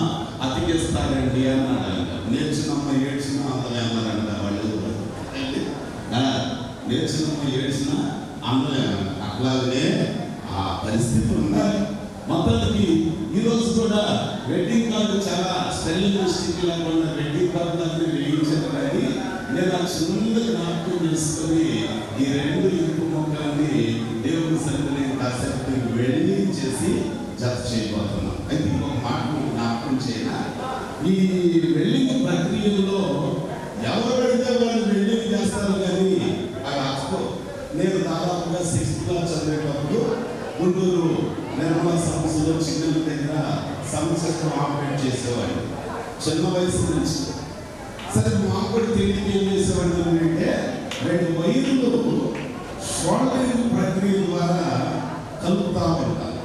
అతికిస్తారండి అన్నాడు. నేర్చినమ్మ ఏడ్చిన అందమే అన్నారంట వాళ్ళు. నేర్చినమ్మ ఏడ్చిన అందమే అన్నారు. అట్లాగే ఆ పరిస్థితి ఉండాలి. మొత్తానికి ఈరోజు కూడా వెడ్డింగ్ కార్డు చాలా స్పెల్లింగ్ మిస్టేక్ లేకుండా వెడ్డింగ్ కార్డు అన్ని వేయించారు. కానీ నేను ఆ చిన్న జ్ఞాపకం చేసుకొని ఈ 2 ఇనుప మొక్కల్ని దేవుని సన్నిధిని కాసేపు వెల్డింగ్ చేసి జత చేయబోతున్నాం. అయితే ఇంకొక మాట జ్ఞాపకం చేయనా, ఈ వెల్డింగ్ ప్రక్రియలో ఎవరు పెడితే వాళ్ళు వెల్డింగ్ చేస్తారు. కానీ అవి అక్కో నేను దాదాపుగా 6th క్లాస్ చదివేటప్పుడు గుంటూరు నిర్మలా సంస్థలో చిన్నల దగ్గర సంస్థ ఆపరేట్ చేసేవాడు చిన్న వయసు నుంచి. సరే, మాకు కూడా తెలియక ఏం చేసేవాడు అంటే 2 వైర్లు షోల్డరింగ్ ప్రక్రియ ద్వారా కలుపుతా ఉంటారు.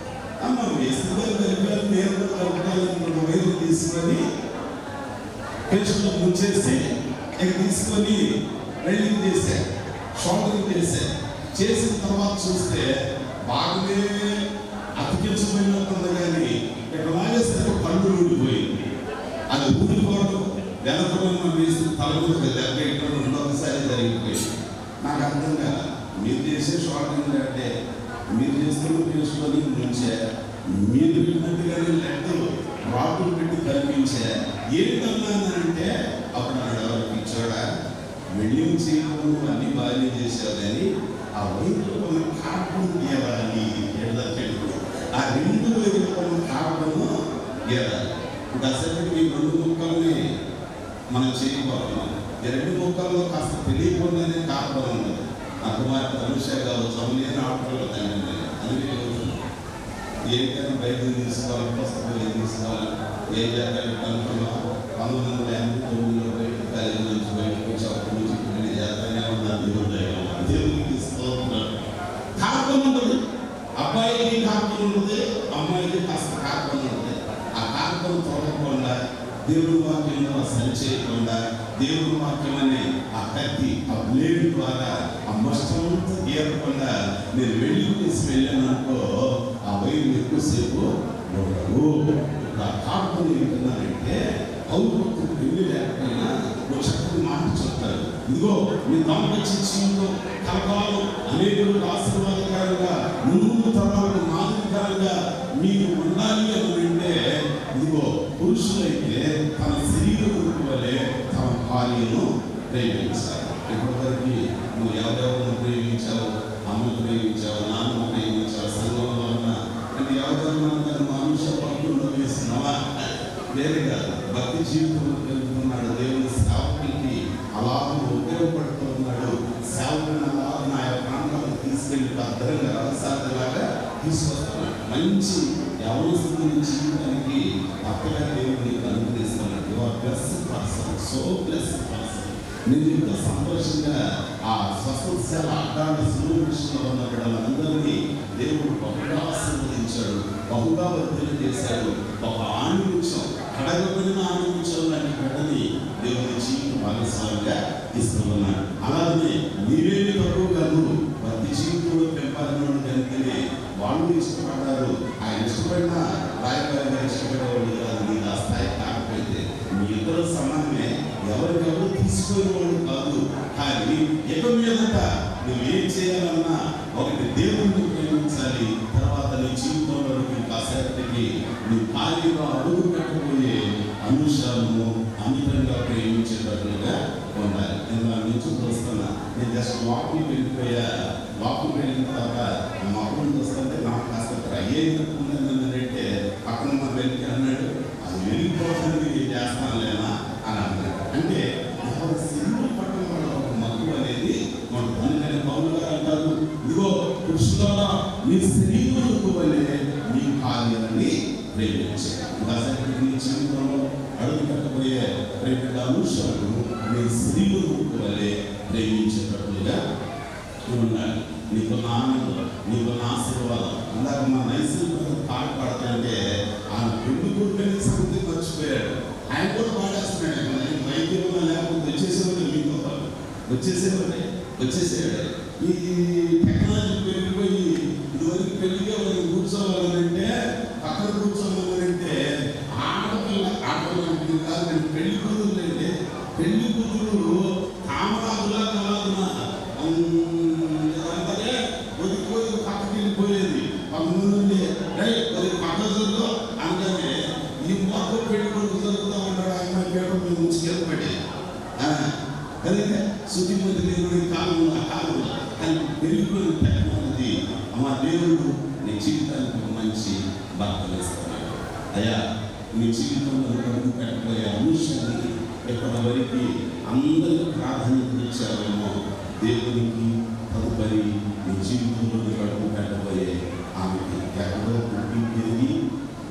అమ్మ వేసుకుని కలిపారు, నేను కలుపుతాను. వైర్లు తీసుకొని పెన్షన్లో ముంచేసి ఇక తీసుకొని వెల్డింగ్ చేశారు, షోల్డరింగ్ చేశారు. చేసిన తర్వాత చూస్తే బాగానే అతికించబడినట్టుంది. కానీ ఇక్కడ లాగేస్తే కళ్ళు ఊడిపోయింది. అది ఊడిపోవడం వెనకడం వేసి తల మీద దెబ్బ ఇట్లా రెండోసారి జరిగిపోయింది. నాకు అర్థం కాదు, మీరు చేసే షార్టింగ్ అంటే మీరు చేసుకొని ముంచే, మీరు పెట్టినట్టుగానే లెక్కలు రాకులు పెట్టి కనిపించే ఏంటన్నానంటే అప్పుడు ఎవరికి ఇచ్చాడా వెల్డింగ్ చేయడం అన్ని బాగానే చేశావు. కానీ ఆ వైద్యులు కొన్ని కారణం గీయాలి, ఆ 2 వైద్యులు కొన్ని కారణము గీయాలి. ఇప్పుడు అసలు ఈ 2 ముక్కల్ని మనం చేయకపోతున్నాం. ఈ 2 ముక్కల్లో కాస్త తెలియకుండానే కారణం ఉండదు. నా కుమార్తె అనుష కావచ్చు, నేను ఆటలు తండ్రి అందుకే ఏంటైనా బయటకు తీసుకోవాలి, పుస్తకాలు ఏం తీసుకోవాలి, ఏం చేయాలి కనుక్కున్నాం. 1989లో బయట కాలేజీ నుంచి బయటకు వచ్చి అప్పటి నుంచి పెళ్లి చేస్తానే ఉన్నాను. దేవుడికి కారణం ఉంటుంది, అబ్బాయికి కారణం ఉంటుంది, అమ్మాయికి కాస్త కారణం ఉంటుంది. ఆ కారణం తొలగకుండా దేవుడి వాక్యంలో సరి చేయకుండా దేవుడి వాక్యం అనే ఆ కత్తి, ఆ బ్లేడ్ ద్వారా ఆ మస్తంతా గీరకుండా నేను వెళ్ళాను అనుకో, ఆ వైరు ఎక్కువసేపు ఉండవు. ఆ కారణం ఏంటన్నారంటే పౌరులకు పెళ్లి లేకపోయినా ఒక చక్కని మాట చెప్తారు. ఇదిగో మీ దాంపత్య జీవితం కలకాలం అనేకులకు ఆశీర్వాదకరంగా, ముందు తరాలకు మాదిరికరంగా మీకు ఉండాలి అని అంటే, ఇదిగో పురుషులైతే తన శరీరం వల్లే తమ భార్యను ప్రేమించాలి. ఇప్పటివరకు నువ్వు ఎవరెవరిని ప్రేమించావు, అమ్మను ప్రేమించావు, నాన్నను ప్రేమించావు, సంఘంలో ఉన్న అంటే ఎవరెవరు మానుష పట్టులో వేసినవా వేరే కాదు. భక్తి జీవితంలో పెరుగుతున్నాడు, దేవుని సేవకులకి అలాగే ఉపయోగపడుతున్నాడు. సేవకుని అలాగే ఆయా ప్రాంతాలకు తీసుకెళ్ళి భద్రంగా రహస్యాలుగా తీసుకొస్తున్నాడు. మంచి యవనస్తుని జీవితానికి అక్కగా దేవుని అనుగ్రహిస్తున్నాడు. You are blessed person, so blessed person. నేను ఇంకా సంతోషంగా ఆ స్వస్థశాల అడ్డాండ సులువులో ఉన్న బిడ్డలందరినీ దేవుడు బహుగా ఆశీర్వదించాడు, బహుగా వర్ధన చేశాడు. ఒక ఆనందించం, కడగబడిన ఆనందించం లాంటి బిడ్డని దేవుని జీవిత భాగస్వామిగా ఇస్తున్నాడు. అలాగే నీవేమి తక్కువ కాదు, ప్రతి జీవితంలో పెంపాలను కలిగితే వాళ్ళు ఇష్టపడ్డారు. ఆయన ఇష్టపడిన రాయబారిగా ఇష్టపడేవాళ్ళు కాదు. నీకు ఆ స్థాయి కాకపోతే మీ ఇద్దరు సమానమే, ఎవరికెవరు తీసుకునేవాళ్ళు కాదు. కానీ ఇక మీదట నువ్వేం చేయాలన్నా ఒకటి దేవుణ్ణి ప్రేమించాలి, తర్వాత నీ జీవితంలో కాసేపటికి నువ్వు ఖాళీగా అడుగు పెట్టబోయే అంశాలను అమితంగా ప్రేమించేటట్లుగా ఉండాలి. నేను నా నుంచి చూస్తున్నా, నేను జస్ట్ వాకింగ్ వెళ్ళిపోయా. వాకింగ్ వెళ్ళిన తర్వాత మా అప్పుడు వస్తుంటే నాకు కాస్త అయ్యేంటే పక్కన మా వెళ్ళి అన్నాడు, అది వెళ్ళిపోతుంది చేస్తాను లేనా అని అన్నాడు. అంటే సినిమా పట్టణం వల్ల ఒక మగ్గు అనేది ఉంటుంది. అందుకని పౌలు గారు అంటారు, ఇదిగో పురుషులారా నీ శరీరములకు వలె నీ కార్యాన్ని ప్రేమించాలి. నీ జీవితంలో అడుగు పెట్టబోయే ప్రేమ అంశాలు నీ శరీరములకు వలె ప్రేమించేటట్లుగా ఉండాలి. నీకు ఆనందం, నీకు ఆశీర్వాదం. ఇందాక మా నైసర్గిక పాట పాడుతుంటే ఆయన పెళ్లి కొడుకుని సంగతి మర్చిపోయాడు. ఆయన కూడా పాడేస్తున్నాడు. వైద్యంలో లేకపోతే వచ్చేసేవాడు, మీతో వచ్చేసేవాడు. ఈ టెక్నాలజీ పెరిగిపోయి ఇదివరకు పెళ్లిగా మనం కూర్చోవాలంటే పక్కన కూర్చోవాలంటే ఆడపిల్ల కాదు, పెళ్లి కూతురు అంటే పెళ్లి కూతురు కామరాజులా కలాదున కొద్ది పక్కకి వెళ్ళిపోయేది. పక్కనుండి కొద్ది పక్క జరుగుతో అనగానే ఈ మొక్క పెళ్లి కొడుకు జరుగుతూ ఉంటాడు. ఆయన పేరు మీద ముంచుకెళ్ళిపడి కదంటే శుద్ధిమంది దేవుడి కాలం ఆ కాలం కానీ పెరిగిపోయిన టెక్నాలజీ మా దేవుడు నీ జీవితానికి ఒక మంచి భర్తలు ఇస్తున్నాడు. అయ్యా నీ జీవితంలో కడుగు పెట్టబోయే అంశాన్ని ఇప్పటి వరకు అందరికీ ప్రాధాన్యత ఇచ్చారేమో, దేవునికి తదుపరి నీ జీవితంలో కడుగు పెట్టబోయే ఆమెకి ఎక్కడో పుట్టి పెరిగి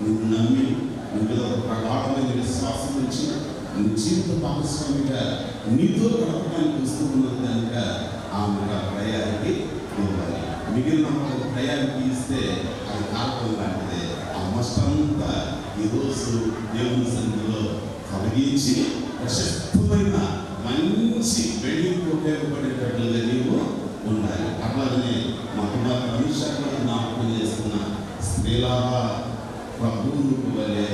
నువ్వు నమ్మి నువ్వు ఒక ప్రగాఢమైన విశ్వాసం వచ్చి నీ జీవిత భాగస్వామిగా నీతో గడపడానికి వస్తున్నది కనుక ఆమె ప్రయారికి ఇవ్వాలి. మిగిలిన ప్రయారికి ఇస్తే అది కారణం లాంటిదే. ఆ మస్తంతా ఈరోజు దేవుని సన్నిధిలో కలిగించి ప్రశస్తమైన మంచి పెళ్లికి ఉపయోగపడేటట్లుగా నీవు ఉండాలి. అట్లాగనే మా కుమార్తె అనుషాగా జ్ఞాపకం చేస్తున్న స్త్రీలాగా ప్రభువుకు వలె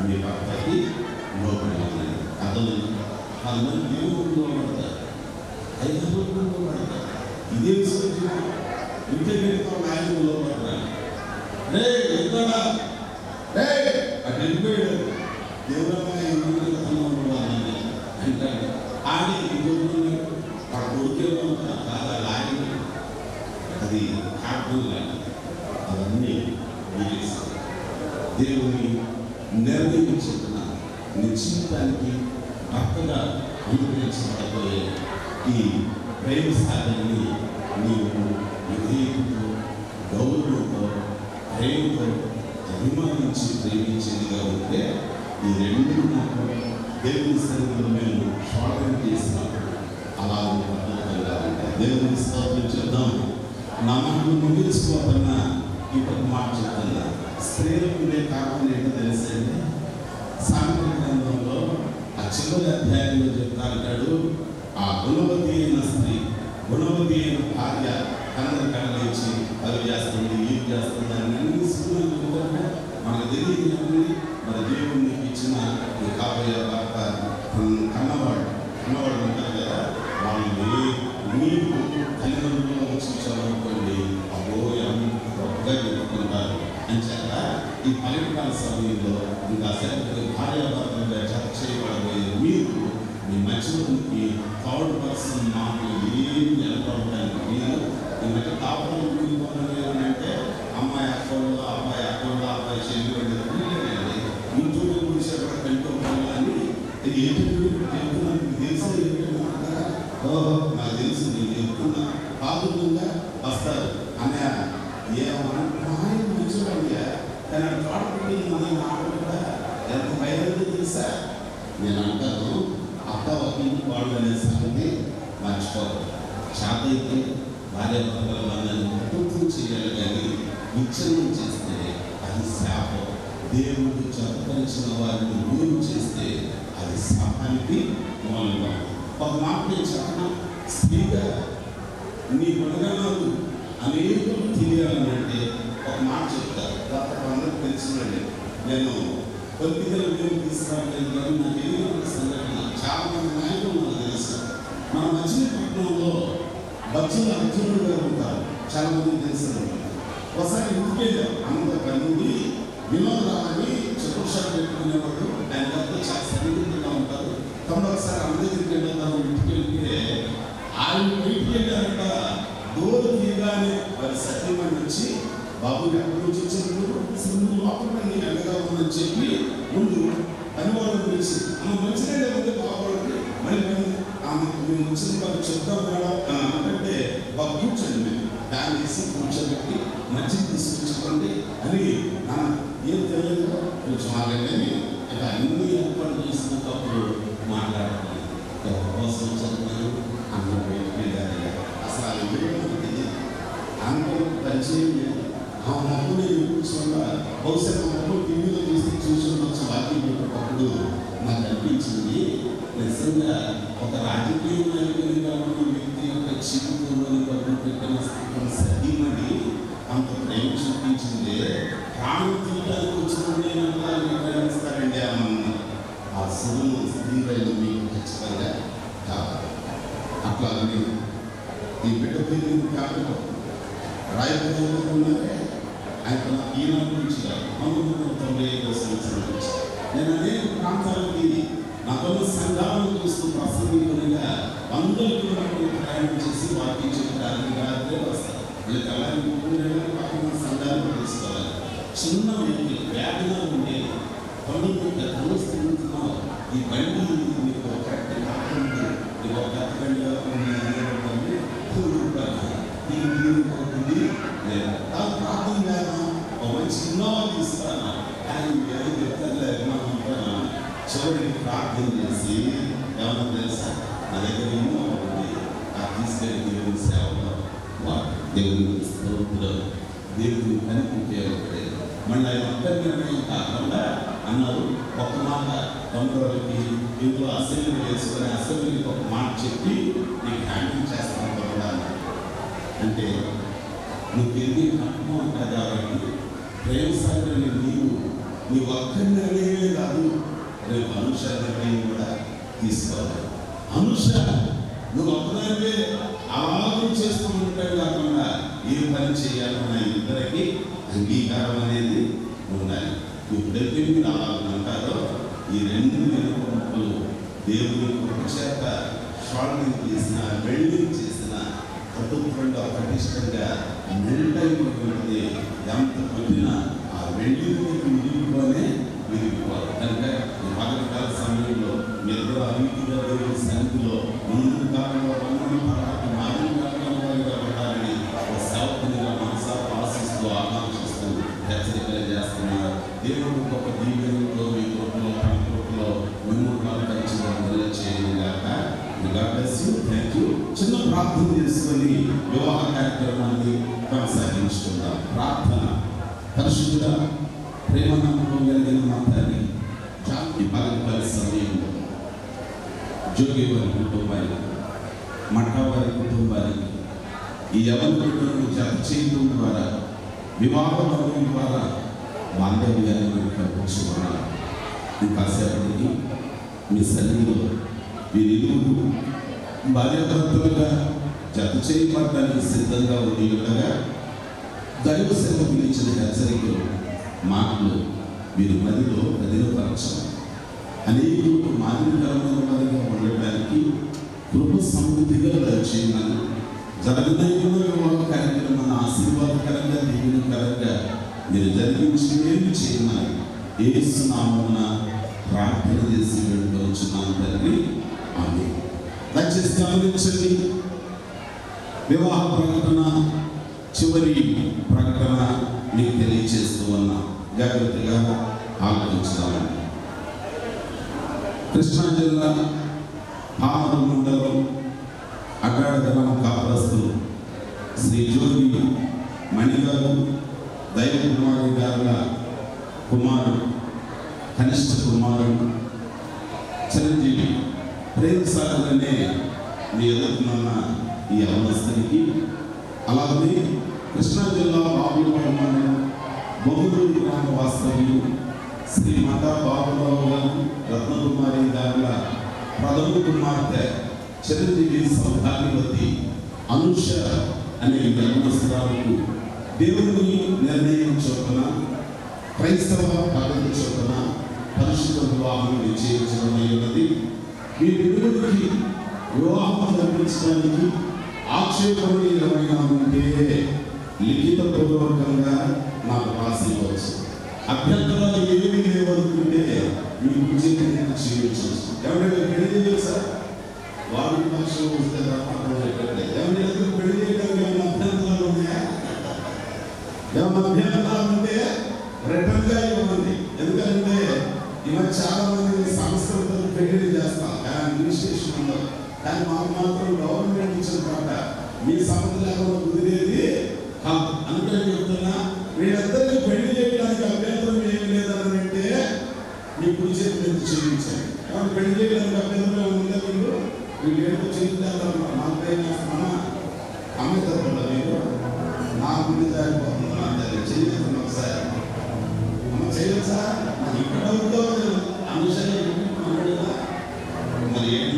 మీ భర్తకి లోపడి ఉన్నాయి. కొంతమంది దేవుడు లోపడతారు, 5 లోపడతారు. ఇదే విషయం ఇంటి ఆయన లోపడతారు. అటు వెళ్ళిపోయాడు దేవుడు అంటాడు. ఆడి ఆ కొడుకే కాదా లాగి అది కారణం లాంటి అవన్నీ వీలేస్తారు. దేవుని నిర్ణయించుకున్న నీ జీవితానికి భర్తగా అనుగ్రహించబడబోయే ఈ ప్రేమ సాధనని నీవు విధేయతతో, గౌరవంతో, ప్రేమతో అభిమానించి ప్రేమించేదిగా ఉంటే ఈ రెండు నాకు దేవుని సన్నిధిలో మేము స్వాగతం చేసినప్పుడు అలా అద్భుతంగా ఉంటాయి. దేవుని స్తోత్రం చెప్దాం. నా మాటలు ముగించుకోకుండా ఇంకొక మాట చెప్తున్నా. స్త్రీలకు ఉండే కారణం ఏంటో తెలుసండి. సామెతల గ్రంథంలో ఆ చివరి అధ్యాయంలో చెప్తా అంటాడు, ఆ గుణవతి అయిన స్త్రీ, గుణవతి అయిన భార్య కన్నడ కళ్ళించి అవి చేస్తుంది, ఇవి చేస్తుంది అని అన్ని స్కూళ్ళు మనకు తెలియదు. మన దేవుడిని ఇచ్చిన ఈ కాబోయే భర్త కన్నవాడు ఉంటారు కదా, వాళ్ళని నీకు తల్లిదండ్రులు చూసామనుకోండి, అబ్బో ఎంత గొప్పగా చెప్పుకుంటారు అని చెప్ప ఈ పల్లెటూరు సమయంలో ఇంకా సరే భార్యాభర్తలుగా జత చేయబడబోయే మీరు మీ మధ్యలోకి థర్డ్ పర్సన్ మాకు ఏం నిలబడడానికి మీరు ఈ మధ్య కాపురం అంటే అమ్మాయి అక్కల్లో, అబ్బాయి అక్కల్లో, అబ్బాయి చెల్లి ఇంట్లో గురించి పెట్టుకోవాలి అని ఇది ఏంటంటే చెప్తున్నాను. తెలుసు ఓహో నాకు తెలుసు, నేను చెప్తున్నా. పాదుగా వస్తారు అనే ఏమన్నా ఆయన మంచిగా కానీ ఆ తోటపల్లి మన ఆడబిడ్డ ఎంత బయలుదేరి తెలుసా? నేను అంటాను, అత్త ఒక ఇంటి వాళ్ళు అనే సంగతి మర్చిపోదు. చేత అయితే భార్య భర్తల వాళ్ళని కుటుంబం చేయాలి, కానీ విచ్ఛిన్నం చేస్తే అది శాపం. దేవుడు జతపరిచిన వారిని దూరం చేస్తే అది శాపానికి మూలంగా. ఒక మాట నేను చెప్పిన స్త్రీగా నీ గుణగణాలు అనేకలు తెలియాలంటే ఒక మాట చెప్తారు. అందరికి తెలిసిందండి, నేను పొలిటికల్ విలువ తీసుకురావట్లేదు, కానీ నాకు తెలియని సంఘటన చాలా మంది నాయకులు నాకు తెలుసు. మన మచిలీపట్నంలో బచ్చుల అర్జునుడు గారు ఉంటారు, చాలా మంది తెలుసు. ఒకసారి ఇంటికి వెళ్ళాం, అంత కనుండి వినోదాన్ని చతుర్షాలు పెట్టుకునేవాడు. ఆయన దగ్గర చాలా సన్నిహితంగా ఉంటారు. తమ్ముడు ఒకసారి అన్న దగ్గరికి వెళ్ళాము, ఇంటికి వెళ్తే ఆయన ఇంటికి వెళ్ళారంట. డోర్ తీయగానే వారి సత్యమని వచ్చి, బాబు ఎక్కడి నుంచి వచ్చినప్పుడు లోపల ఎండగా ఉందని చెప్పి ముందు పనివాళ్ళని పిలిచి ఆమె మంచిగా లేకపోతే బాబుకి మళ్ళీ ఆమెకు మేము వచ్చిన వాళ్ళు చెప్తాం కదా అంటే బాబు కూర్చోండి, మేము దాన్ని వేసి కూర్చోబెట్టి మంచిగా తీసుకొచ్చుకోండి అని ఏం తెలియదు కొంచెం ఆగండి. ఇక అన్ని ఏర్పాటు చేసినప్పుడు మాట్లాడాలి. కోసం చదువుతాను అన్న బయటికి వెళ్ళాలి. అసలు అది తెలియదు, ఆమె పరిచయం లేదు. ఆ మొక్క నేను కూర్చోగా బహుశా మా మొక్క టీవీలో చూసి వాక్యం చెప్పేటప్పుడు నాకు అనిపించింది, నిజంగా ఒక రాజకీయ నాయకునిగా ఉన్న వ్యక్తి యొక్క జీవితంలోని డబ్బు పెట్టిన సతీమణి అంత ప్రేమ చూపించింది. ప్రాణం తీయడానికి వచ్చిన ప్రేమిస్తారండి అన్న ఆ సుఖము స్త్రీలను మీకు ఖచ్చితంగా కావాలి. అట్లా అని ఈ బిడ్డ పేరు కాదు రాయబోతున్నారే ఆయన ఈనాటి నుంచి 1995 సంవత్సరం నుంచి నేను అనేక ప్రాంతాలకి నాకున్న సంఘాలను చూస్తూ ప్రసంగికునిగా 100 కిలోమీటర్లు ప్రయాణం చేసి వాక్యం చెప్పడానికి రాత్రే వస్తారు. వీళ్ళకి అలాగే సంఘాలను తెలుసుకోవాలి. చిన్న వ్యక్తి వ్యాధిగా ఉండే పనులు స్థితిలో ఈ బండి మీకు కరెక్ట్ కాకుండా మీకు ఒక బండిగా లేదా ప్రార్థన లేదా ఒక మంచి ఇన్నోవాలు ఇస్తాను ఆయన చివరికి ప్రార్థన చేసి ఏమన్నా తెలుసా, నా దగ్గర ఎన్నో ఉంది, ఆ తీసుకెళ్ళి దేవుని సేవలో దేవుని స్తోత్రం దేవుని పనికి ఉపయోగపడేది. మళ్ళీ ఆయన ఒక్కరి నిర్ణయం కాకుండా అన్నారు, ఒక మాట తొందరకి ఇంట్లో అసెంబ్లీ వేసుకొని అసెంబ్లీకి ఒక మాట చెప్పి నీకు హ్యాండిల్ చేస్తాను కూడా అంటే నువ్వు తిరిగి కట్టడం అంటారు. కాబట్టి ప్రేమ సాగరని నీ ఒక్కరి నిర్ణయమే కాదు, రేపు అనుష నిర్ణయం కూడా తీసుకోవాలి. అనుష నువ్వు ఒక్కదానివే అలాగూ చేస్తూ ఉంటాడు కాకుండా ఏ పని చేయాలన్న ఇద్దరికి అంగీకారం అనేది ఉండాలి. ఎప్పుడైతే మీరు అలాగంటారో ఈ 2 నిలబడులు దేవుని కృప చేత షాల్డింగ్ చేసిన వెల్డింగ్ చేసిన ప్రభుత్వంగా పటిష్టంగా నిండైనటువంటి ఎంత కొట్టినా ఆ వెల్డింగ్ విరిగిపోనే విరిగిపోవాలి. కనుక ఈ పగలకాల సమయంలో మీరు అవిటిగా దేవుని సన్నిధిలో ముందు కాలంలో మాదిరి కాలంలో పడాలని ఒక సేవకునిగా మనసా ఆశిస్తూ ఆకాంక్షిస్తూ హెచ్చరికలు చేస్తున్నారు. దేవుడు గొప్ప దీవెనలో మీ కృపలో తన కృపలో మిమ్మల్ని ఖచ్చితంగా చేయగాక. Thank you. చిన్న ప్రార్థన చేసుకొని వివాహ కార్యక్రమాన్ని కొనసాగించుకుందాం. ప్రార్థన. పరిశుద్ధ ప్రేమ నమ్మకం కలిగిన మా తండ్రి, ఈ పగలకాల సమయంలో జోగి వారి కుటుంబానికి, మఠ వారి కుటుంబానికి ఈ యవనులను జత చేయడం ద్వారా వివాహ బంధం ద్వారా బాంధవ్యాన్ని వచ్చుకున్నారు. కాసేపటికి మీ సన్నిధిలో వీరిరువురు భార్యాభర్తలుగా జత చేయబడటానికి సిద్ధంగా ఉంది ఉండగా దైవ సేవ పిలిచిన హెచ్చరికలు మాటలు వీరి మదిలో కదిలపరచడం, అనేకులకు మాదిరికరమైన వారిగా ఉండటానికి కృప సమృద్ధిగా దయచేయమని జరగదైన వివాహ కార్యక్రమాన్ని ఆశీర్వాదకరంగా దీవెనకరంగా మీరు జరిగించి ఏమి చేయమని యేసు నామమున ప్రార్థన చేసి వెళ్ళుకొచ్చున్నాను తండ్రి. ఆమేన్. దయచేసి గమనించండి, వివాహ ప్రకటన చివరి ప్రకటన మీకు తెలియజేస్తూ ఉన్నా. కృష్ణా జిల్లా పామరు మండలం అగ్రాడ గ్రామ కాపురస్తులు శ్రీ జోగి మణిగారు దైవ కుమారి గారుల కుమారుడు, కనిష్ట కుమారుడు చిరంజీవి ప్రేమ్ సాగర్ అనే మీ ఎదుర్కొన్న ఈ అవస్థకి, అలాగే కృష్ణా జిల్లా బాబులపాడు మండలం బొమ్మూరు గ్రామ వాస్తవ్యులు శ్రీ మాతా బాబురావు గారు రత్నకుమారి గారుల ప్రథమ కుమార్తె చిరంజీవి సౌభాగ్యవతి అనుష అనే జన్మస్థానాలకు దేవుని నిర్ణయం చొప్పున క్రైస్తవ పద్ధతి చొప్పున పరిశుద్ధ వివాహం నిశ్చయించబడినది. మీ విడుదలకి వివాహం జరిపించడానికి ఆక్షేపణ ఏమైనా ఉంటే లిఖిత పూర్వకంగా నాకు రాసివచ్చు. అభ్యంతరాలు ఏమి లేవనుకుంటే మీకు ఉచితంగా చేయవచ్చు. ఎవరైనా పెళ్లి చేయాలి సార్, వారి పక్షం వస్తే ఎవరైనా పెళ్లి చేయడానికి ఏమైనా అభ్యంతరాలు ఉన్నాయా? ఏమైనా అభ్యంతరాలు ఉంటే రిటర్న్గా ఇవ్వండి. ఎందుకంటే ఇవాళ చాలా మంది సంస్థలతో పెళ్లి చేస్తాం కానీ అడ్మినిస్ట్రేషన్ ఉండదు. కానీ మాకు మాత్రం గవర్నమెంట్ ఇచ్చిన పాట మీ సంస్థ లేకుండా కుదిరేది కాదు. అందుకని చెప్తున్నా, వీళ్ళందరినీ పెళ్లి చేయడానికి అభ్యంతరం ఏమి లేదని అంటే మీ కుడి చేతులు చేయించాలి. కాబట్టి పెళ్లి చేయడానికి అభ్యంతరం ఉందా? వీళ్ళు ఏదో చేయించాలన్నా మాకైనా అమ్మాయి తరపున మీరు నా గురించి జారిపోతున్నా అంతే చేయాలి. ఒకసారి అమ్మ చేయొచ్చా? ఇక్కడ ఉందో అనుసరి మరి ఏంటి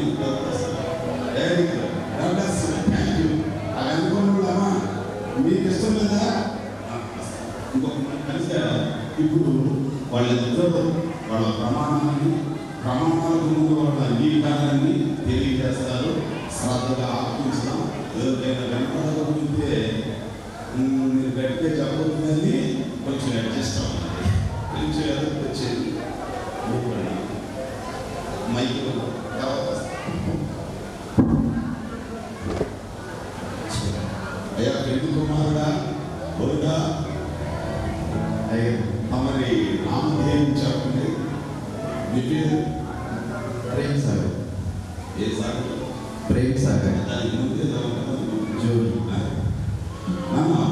థ్యాంక్ యూ. అది అనుకోవడమా మీకు ఇష్టం లేదా? ఇంకొక కలిసి ఇప్పుడు వాళ్ళిద్దరూ వాళ్ళ ప్రమాణాలకు ముందు వాళ్ళ అంగీకారాన్ని తెలియజేస్తారు. శ్రద్ధగా ఆలోచించడం ఎవరికైనా వెనపడకపోతే మీరు గట్టిగా చెప్పబోతుందని కొంచెం అడ్జస్ట్ అవ్వాలి. కొంచెం ఎదురు వచ్చేది మైకు అయ్యా పెళ్లి కుమారుడా బోరుగా తమరి నామధేయం చెప్పండి. మీ పేరు? ప్రేమ్ సాగర్. ఏ సాగర్? ప్రేమ్ సాగర్. దానికి ముందే జోడి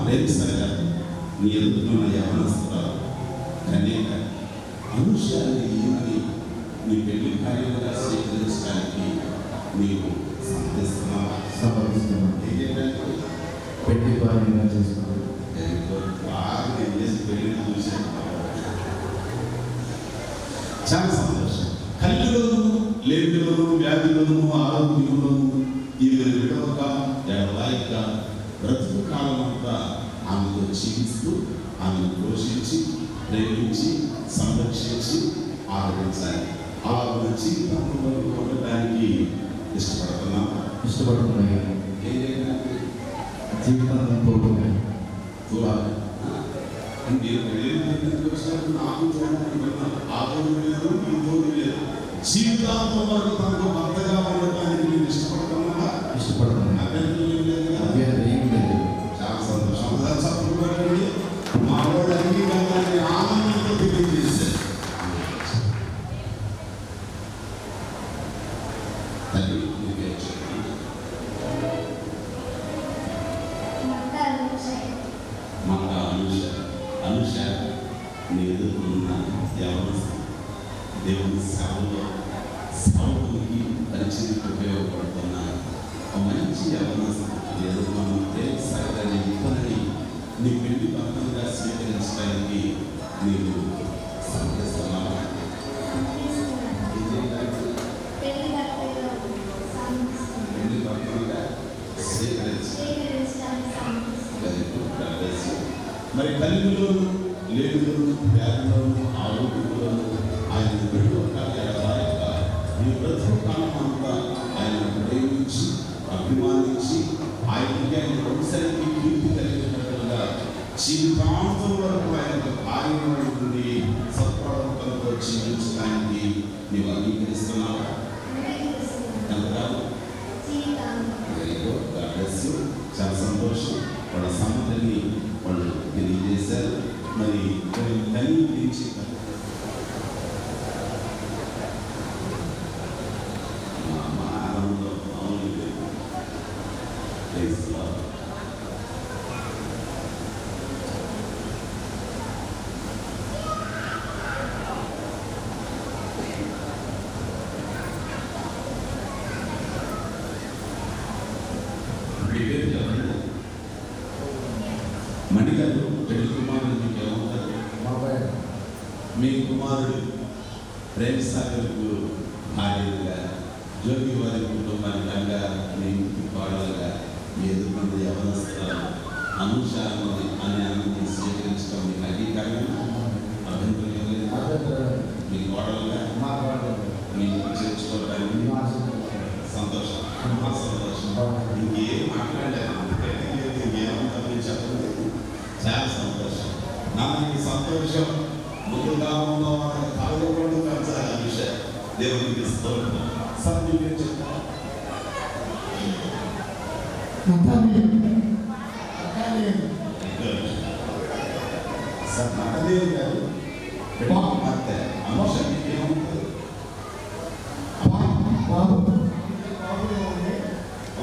ప్రేమ్ సాగర్. నీ ఎదుర్కొన్న యవనస్తురాలు కన్యక అనుషాన్ని నీ పెళ్లి కార్యంగా స్వీకరించడానికి నీవు సమర్థిస్తున్నావా? సమర్థిస్తున్నాను. ఏంటంటే పెళ్లి కార్యంగా చేసుకున్నాను. బాగా నేను చేసి పెళ్లి చూశాను. చాలా సంతోషం. కళ్ళలోను లేమిలోను వ్యాధిలోను ఆరోగ్యంలోను ఇవి విడవక ఎడలాయిక బ్రతుకు కాలం అంతా ఆమెతో జీవిస్తూ ఆమెను పోషించి ప్రేమించి సంరక్షించి ఆదరించాలి. అలా మన జీవితంలో ఉండడానికి ఇష్టపడుతున్నాను. ఏం చేయడానికి జీవితాన్ని పోతున్నాయి. చూడాలి. మీరు వచ్చినప్పుడు నాకు చూడాలనుకున్నాను. ఆ తోడు లేదు, ఈ తోడు లేదు. జీవితాంతం వరకు తనకు భర్తగా ఉండటానికి మీరు ఇష్టపడుతున్నారా? ఇష్టపడుతున్నాను. అభ్యంతరం ఏం లేదు కదా? ఏం లేదు. చాలా సంతోషం. చప్పుడు పెట్టండి. మా వాడు అంగీకారాన్ని ఆనందంతో తెలియజేశారు. తల్లి నీకే చెప్పండి. మన అనుష నీ ఎదుర్కొన్న యవనస్తులు దేవుని సేవలో సేవకులకి పరిచయకు ఉపయోగపడుతున్న ఒక మంచి యవనస్తులు ఎదుర్కొన్న ప్రేమసాగరాన్ని ఇతరులని నీ పెళ్లి భర్తలుగా స్వీకరించడానికి నీవు సంతరిస్తున్నావా? పెళ్లి భర్తలుగా మరి తల్లిలోను లేడులోను వ్యాధిలోను ఆరోగ్యంలోను ఆయన విడువక ఈ బ్రతుకు కాలం అంతా ఆయన ప్రేమించి అభిమానించి ఆయనకి ఆయన వంశానికి కీర్తి కలిగినట్లుగా జీవితాంతం వరకు ఆయనకు కార్యక్రమం నుండి సత్ప్రవర్తనతో జీవించడానికి నీవు అంగీకరిస్తున్నావా? చాలా సంతోషం. వాళ్ళ సమ్మతిని వాళ్ళు తెలియజేశారు. మరి కనీ కుమారుడు ప్రేమ్ సాగర్కు భార్యగా, జ్యోతి వారి కుటుంబానికి అంగా, మీ కోడలుగా, మీ ఎదుర్కొన్న యవనస్తులు అనుషాను అనే అన్ని స్వీకరించడం మీకు అంగీకారంగా అభ్యంతరం లేదు. మీ కోడలుగా మీకు చేర్చుకోవడానికి సంతోషం, సంతోషం. ఇంకేం మాట్లాడలేదు, ఇంకేమంతా మీరు చెప్పలేదు. చాలా సంతోషం. నాకు ఈ సంతోషం ముందుగా ఉన్న వాళ్ళకి కలగకూడదు పెంచాలి. ఆ విషయం దేవునికి స్తోత్రం. సభ్యులు చెప్తారు సార్, నటదేవి గారు కుమార్తె అనుషకి ఏముంటుంది?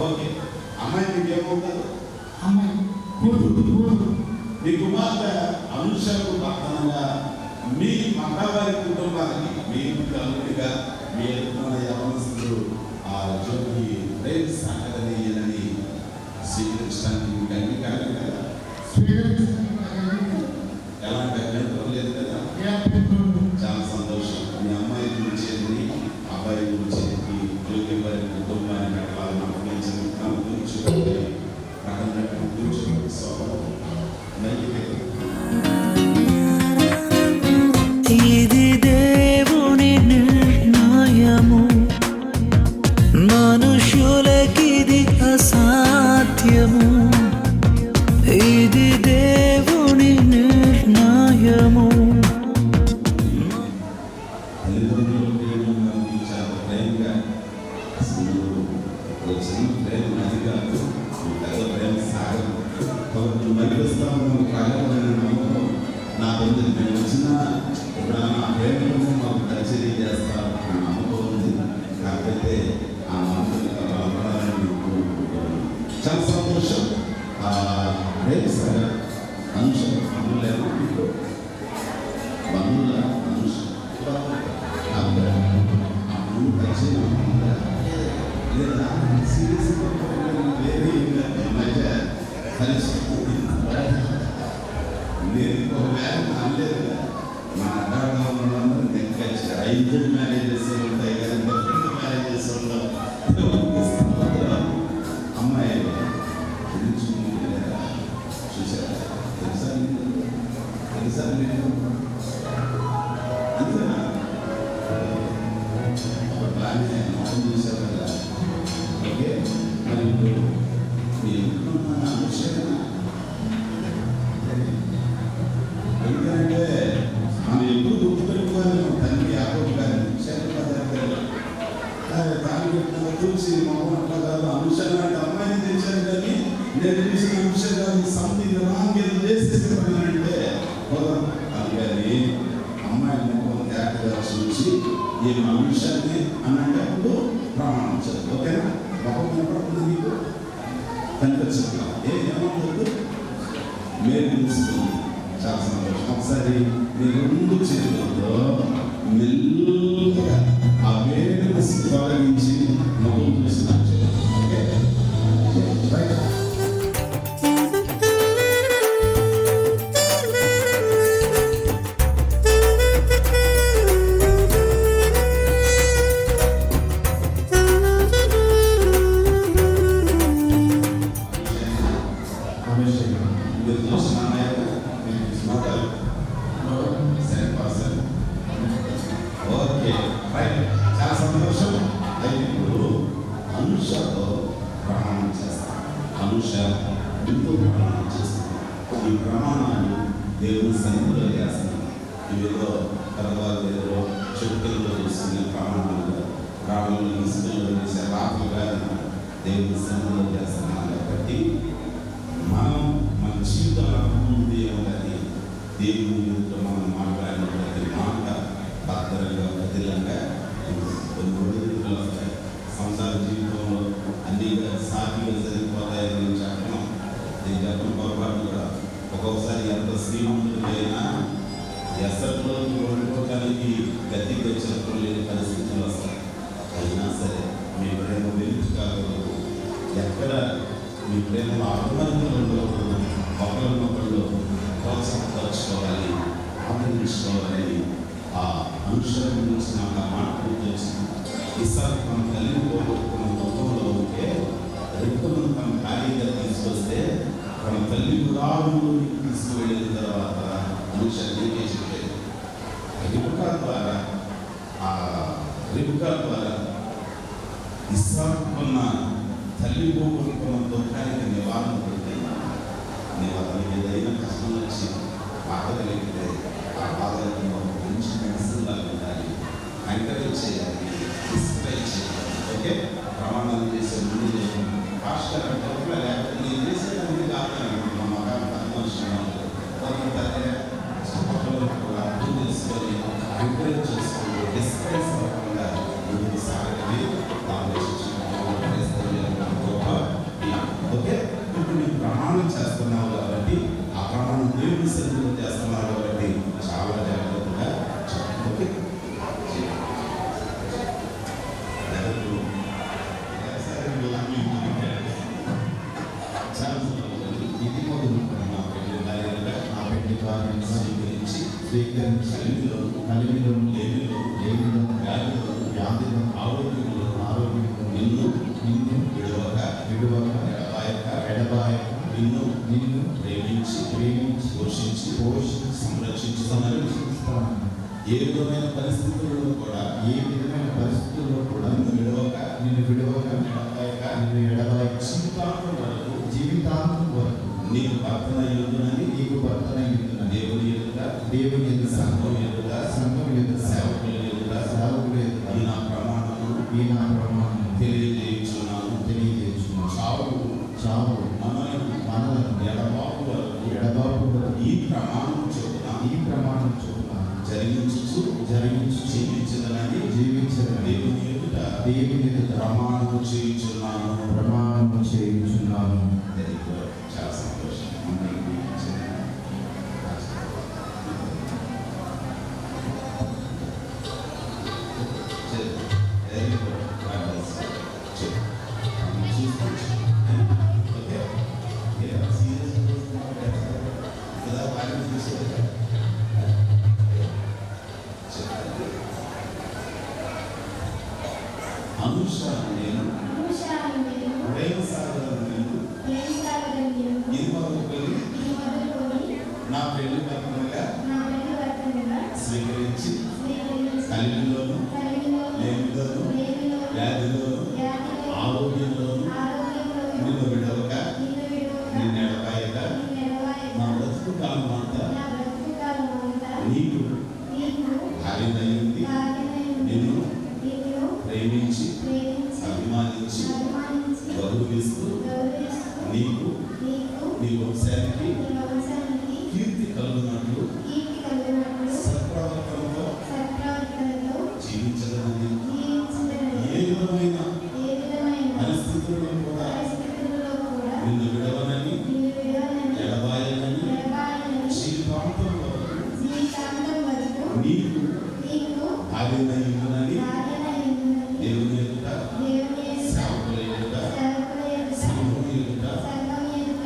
ఓకే, అమ్మాయికి ఏమవుతుంది? మీ కుమార్తె అనుషకు పక్కనగా మీ మగవారి కుటుంబానికి, మీ కలుగుడిగా, మీ ఎదుర్కొన్న యవనస్తులు ఆ జ్యోతి ప్రేమ్ సాగరని స్వీకరించడానికి మీకు అంగీకారం కదా? ఎలాంటి అభ్యంతరం లేదు కదా? చాలా సంతోషం. మీ అమ్మాయి గురించి అబ్బాయి గురించి జ్యోతి వారి కుటుంబానికి అట్లా కూర్చోండి, అక్కడ కూర్చోండి. ఇది దేవుని నిర్ణయము, మనుషులకిది అసాధ్యము. ఇది దేవుని నిర్ణయము. చాలా సంతోషం. రేపు సార్ అనుష బంధువులేమో మీకు బంధువుల అనుష లేదా సీరియస్గా వేరే మధ్య కలిసి నేను ఒక వ్యాధి అనలేదు. మా అడ్డాగా ఉన్నందరూ నెక్కొచ్చి 5 మ్యారేజెస్ ఉంటాయి కదా, డిఫరెంట్ మ్యారేజెస్ ఉండవు. అమ్మాయి చూసారా? తెలుసా నేను అంతేనా? బాగానే మొత్తం చూసారు కదా. ఓకే, మరి ఇప్పుడు మీరు విషయం ఎందుకంటే మనం ఎప్పుడు గుర్తుపెట్టుకోవాలి. తండ్రి యాకోబు గారిని దానికి చూసి మొహమ్మట్లా కాదు అంశాలు అంటే అమ్మాయిని తెచ్చారు, కానీ నేను చూసిన అంశం కాదు సంథింగ్ రాంగ్ ఏదో చేసేసేవాడినంటే అందుకని అమ్మాయి మొహం జాగ్రత్తగా చూసి ఈ అంశాన్ని అని అంటే అప్పుడు ప్రమాణం చేయాలి. ఓకేనా? మొహం కనపడుతుంది మీకు కనిపించట్లా, ఏమవుతుంది? మీరు తెలుస్తుంది. చాలా సంతోషం. ఒకసారి మీరు 2 చేతులతో మెల్లుగా ఆ వేడిని తొలగించి మొహం చూసిన ఓకే రైట్. మీరు చూసిన ఓకే రైట్. చాలా సంతోషం. అయితే ఇప్పుడు అనుషతో ప్రమాణం చేస్తాం. అనుష ఎంతో ప్రమాణం చేస్తాం. ఈ ప్రమాణాలు దేవుని సన్నిధిలో చేస్తాం. ఇవిలో తర్వాత ఏదో చెట్టుల్లో చేసుకునే ప్రమాణాలు రాళ్ళలో ఇసుకల్లో చేసే రాత్రులుగా దేవుని సన్నిధిలో చేస్తున్నాం. కాబట్టి మనం మన జీవితంలో ఉంది ఏమని దేవుని మీదతో మనం మాట్లాడిన ప్రతి మాట భద్రంగా బదిలంగా కొన్ని ఒడిదుడుకులు వస్తాయి. సంసార జీవితంలో అన్ని సాధ్యంగా జరిగిపోతాయని నేను చెప్పడం, నేను చెప్పిన పొరపాటు కూడా ఒక్కొక్కసారి ఎంత శ్రీమంతులైనా ఎసట్లో ఓడిపోవడానికి గతి వచ్చినప్పుడు లేని పరిస్థితులు వస్తాయి. అయినా సరే మీ ప్రేమ వెలుగు కాకూడదు, ఎక్కడ మీ ప్రేమలో అభినందనలు ఉండకూడదు. ఒకరినొకళ్ళు ప్రోత్సాహపరచుకోవాలి, ఆనందించుకోవాలని ఆ అనుషరం నుంచి నాకు ఆ మాట గుర్తొచ్చింది. ఇస్సాకు తన తల్లిని పోగొట్టుకున్న దుఃఖంలో ఉంటే రిబ్కాను తన భార్యగా తీసుకొస్తే తన తల్లి గుడారంలోకి తీసుకువెళ్ళిన తర్వాత అనుషరం నీకే చెప్పేది. రిబ్కా ద్వారా ఇస్సాకున్న తల్లి పోగొట్టుకున్న దుఃఖానికి నివారణ పెడితే నేను అతనికి ఏదైనా కష్టం వచ్చి బాధ కలిగితే ఆ బాధని మంచి మెడిసిన్లాగా ఉండాలి, ఎంకరేజ్ చేయాలి, డిస్క్రైబ్ చేయాలి. ఓకే, ప్రమాణాలు చేసే ముందు పాస్టర్ అంటే లేకపోతే నేను చేసేదానికి కాదని మా మగాన్ని తక్కువ కూడా అర్థం చేసుకొని ఎంకరేజ్ చేసుకొని డిస్క్రైజ్ అవ్వకుండా ముందుకు సాగలి. ఓకే, ఇప్పుడు నీకు ప్రమాణం చేస్తున్నావు కాబట్టి ఆ ప్రమాణం దేవుని సన్నిధిలో చేస్తున్నావు కాబట్టి చాలా జాగ్రత్తగా ఓకే. ఇది మొదలు నా పెళ్లి వారిని స్వీకరించి కలిమిలో లేమిలో వ్యాధిలో ఆరోగ్యంలో నిన్ను విడువక ఎడబాయక నిన్ను ప్రేమించి పోషించి సంరక్షించుతాను. ఏ విధమైన పరిస్థితుల్లో కూడా నిన్ను విడవక ఎడబాయక జీవితాంతం వరకు నీకు భర్తన యుద్ధనని దేవుని ఎదుట సంఘం ఎదుట సేవకుల ఎదుట ఈ నా ప్రమాణము తెలియజేయుచున్నాను. చావు మనలను ఎడబాపు వరకు ఈ ప్రమాణం చొప్పున జరిగించు జీవించదని దేవుని ఎదుట ప్రమాణము చేయుచున్నాను. చాలా సంతోషం. నా పెళ్లి భర్తగా స్వీకరించి కలిమిలోను లేమిలోను వ్యాధిలోను ఆరోగ్యంలోను నిన్ను విడవక నిన్ను ఎడబాయక నా బ్రతుకు కాలం అంతా నీకు భార్యనయ్యింది. నిన్ను ప్రేమించి అభిమానించి గౌరవిస్తూ నీకు నీ వంశానికి కీర్తి కలుగునట్లు సత్ప్రవర్తనతో జీవించదని ఏ విధమైన పరిస్థితుల్లో కూడా నిన్ను విడవనని ఎడబాయనని జీవితాంతం వరకు నీకు భార్యనయ్యుండునని దేవుని ఎదుట సేవకుల ఎదుట సంఘం ఎదుట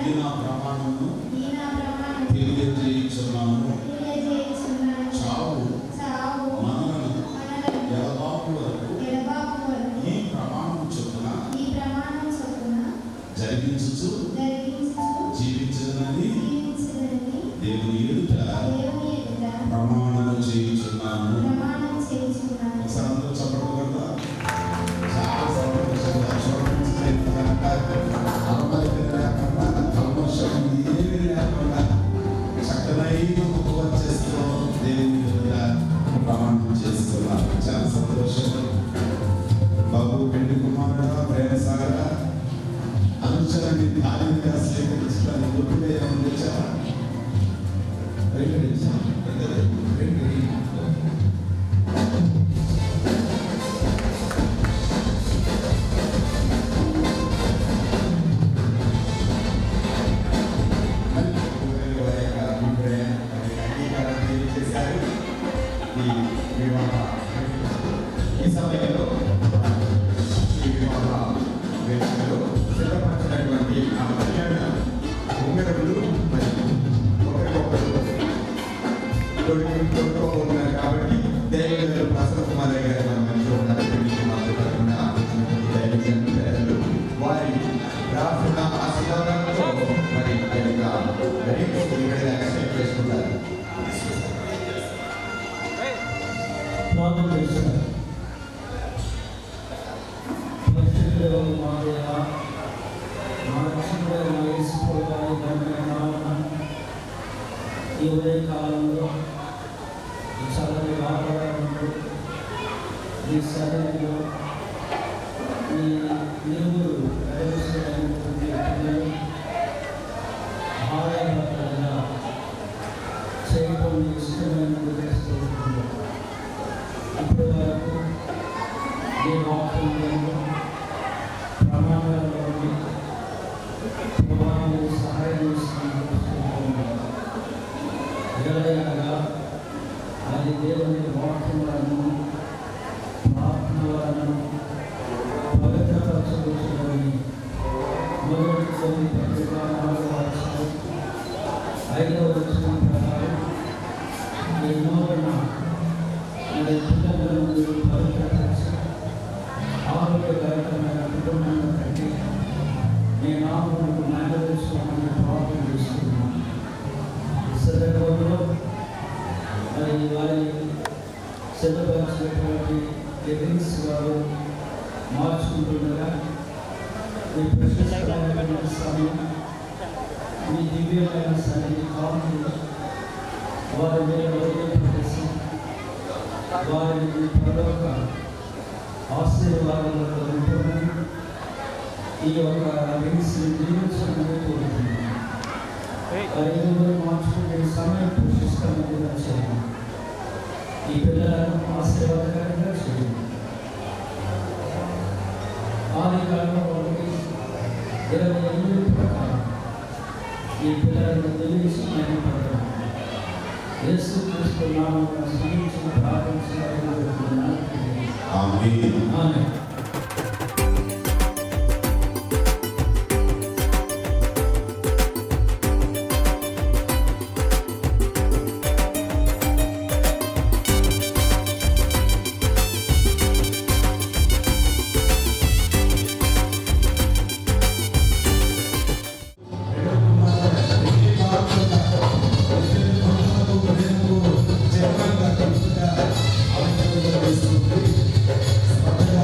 ఈ నా ప్రమాణము తెలియజేయుచున్నాను. చావు మనలను ఎడబాపు వరకు ఈ ప్రమాణం చొప్పున జరిగించుచు జీవించదని దేవుని ఎదుట ప్రమాణము చేయుచున్నాను. ఒకసారి చెప్పకూడదా? చాలా సంతోషంగా చక్కనైన వచ్చేస్తూ దేవుని ఎదుట ప్రమాణం చేస్తున్నారు. చాలా సంతోషం. బాబు పెళ్లి కుమారుడా ప్రేమ సాగరా అనుచరాన్ని భార్యగా స్వీకరించడానికి గుర్తుగా ఏమైనా తెచ్చావా? ఈ సమయంలో ఈ వివాహ వేదికలో సిద్ధపరచినటువంటి ఆ కళ్యాణ ఉంగరములు మరియు ఒకరికొకరు తోడుకోబోతున్నారు కాబట్టి దేవుడు మా దేవా, మా రక్షకుడైన యేసు ప్రభువారి ఘనమైన నామమున ఈ ఉదయకాలంలో ఈ చల్లని వాతావరణంలో ఈ సన్నిధిలో ఈ నిలువురు ప్రవేశించినటువంటి పిల్లలు భార్యాభర్తలుగా చేయడం ఇష్టమైనది తెలుసుకుంటున్నారు. ఇప్పటి వరకు ఈ వాక్యంలో ప్రమాణాలలో ప్రభావం సహాయం చేస్తున్నారు. ఎలాగనగా అది దేవుని వాక్యములను ప్రార్థనలను పవిత్రపరచవచ్చునని మొదటి కొన్ని పత్రిక 4వ అధ్యాయం 5వ వచనం ప్రకారం ఎన్నోన ఈ పిల్లలను మీరు పవిత్రపరచి ఆరోగ్యకరమైన కుటుంబాన్ని కట్టి మీ నామమునకు నెరవేర్చుకోమని ప్రార్థన చేస్తున్నాను. ఈ సందర్భంలో మరి వారి సిద్ధపరిచినటువంటి ఎథిక్స్ వారు మార్చుకుంటుండగా మీ ప్రశస్తమైన సమయం, మీ దివ్యమైన సన్నిధి కావాలి. వారి మీద ప్రదేశం వారిని పరలోక ఆశీర్వాదాలతో ఉంటుందని ఈ యొక్క లింక్స్ జీవించడానికి కోరుతున్నాను. వారి మార్చుకునే సమయం ప్రశస్తమైన చేయండి. ఈ పిల్లలను ఆశీర్వాదకరంగా చేయండి. ఆది కాలంలో వాళ్ళకి 28 ప్రకారం ఈ పిల్లలను తెలిసి మహిమపడతాం. యేసు క్రీస్తు నామమున సమీక్షణ ప్రార్థించాలని ఆమేన్. ఆమేన్. స్పష్టంగా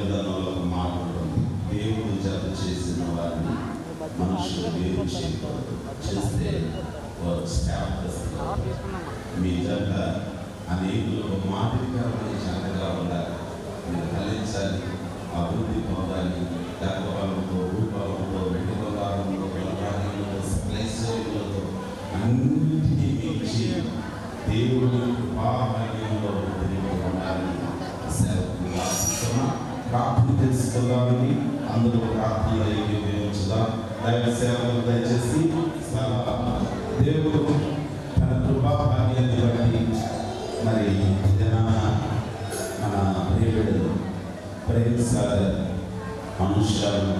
గ్రంథంలో ఒక మాట ఉంటుంది. దేవుడు జత చేసిన వారిని మనుషులు వేరు చేయకూడదు, చేస్తే వారు శాపగ్రస్తులు. మీ జత అనేకులకు మాదిరికరమైన జతగా ఉండాలి. మీరు ఫలించాలి, అభివృద్ధి పొందాలి. గర్భఫలంతో, రూపంతో, వెండి బంగారంతో, బలరాణితో, క్లైశవులతో అన్నింటినీ మించి దేవుడి కృపామయంలో ఉండాలని సేవకులు ఆశిస్తున్నా. ప్రార్థన తెలుసుకోవాలని అందరూ ప్రార్థనలో ఏకీభవించుదాం. దైవ సేవకులు దయచేసి దేవుడు తన కృపాభాగ్యాన్ని బట్టి మరి మన ప్రియుడు ప్రేమిస్తారు మనుష్యాలను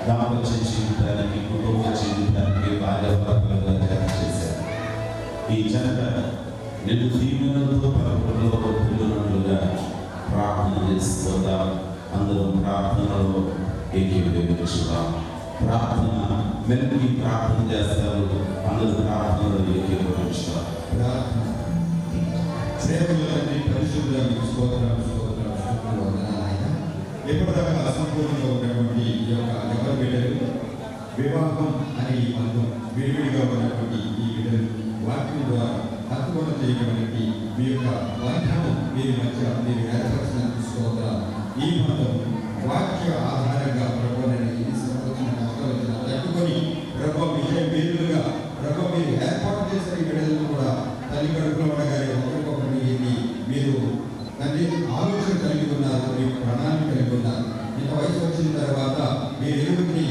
దాంపత్య జీవితానికి, కుటుంబ జీవితానికి భార్యాభర్తలుగా జత చేశారు. ఈ జనక నిన్ను దీవెనలతో పరపులో పిల్లనట్లుగా ప్రార్థన చేసుకోదాం. అందరూ ప్రార్థనలో ఏకీభవించుదాం. ప్రార్థన మెల్లి ప్రార్థన చేస్తారు. అందరూ ప్రార్థనలో ఏకీభవించుదాం. ప్రార్థన. సేవకులన్నీ పరిశుద్ధులకు స్తోత్రాలు, స్తోత్రాలు, స్తోత్రాలు, వందనాలు ఆయన. ఎప్పటిదాకా అసంపూర్ణంగా ఉన్నటువంటి ఈ యొక్క ఎవరి బిడ్డలు, వివాహం అనే ఈ బంధం విడివిడిగా ఉన్నటువంటి ఈ బిడ్డలు వాక్యం ద్వారా హత్తుకొన చేయబడినటువంటి మీ యొక్క బంధము మీరు మధ్య మీరు ఏర్పరిచినందుకు స్తోత్రాలు. ఈ బంధం వాక్య ఆధారంగా ప్రభుత్వ ఈ సంవత్సరం కష్టాలు వచ్చిన తట్టుకొని ప్రభు విజయ వీరులుగా ప్రభు మీరు ఏర్పాటు చేసిన ఈ బిడ్డలను కూడా తల్లి కడుపులో ఉండగానే ఒకరికొకరిని మీరు తండ్రి ఆలోచన కలిగి ఉన్నారు, మీకు ప్రణాళిక కలిగి ఉన్నారు. ఇంత వయసు వచ్చిన తర్వాత మీరు ఎదుగుని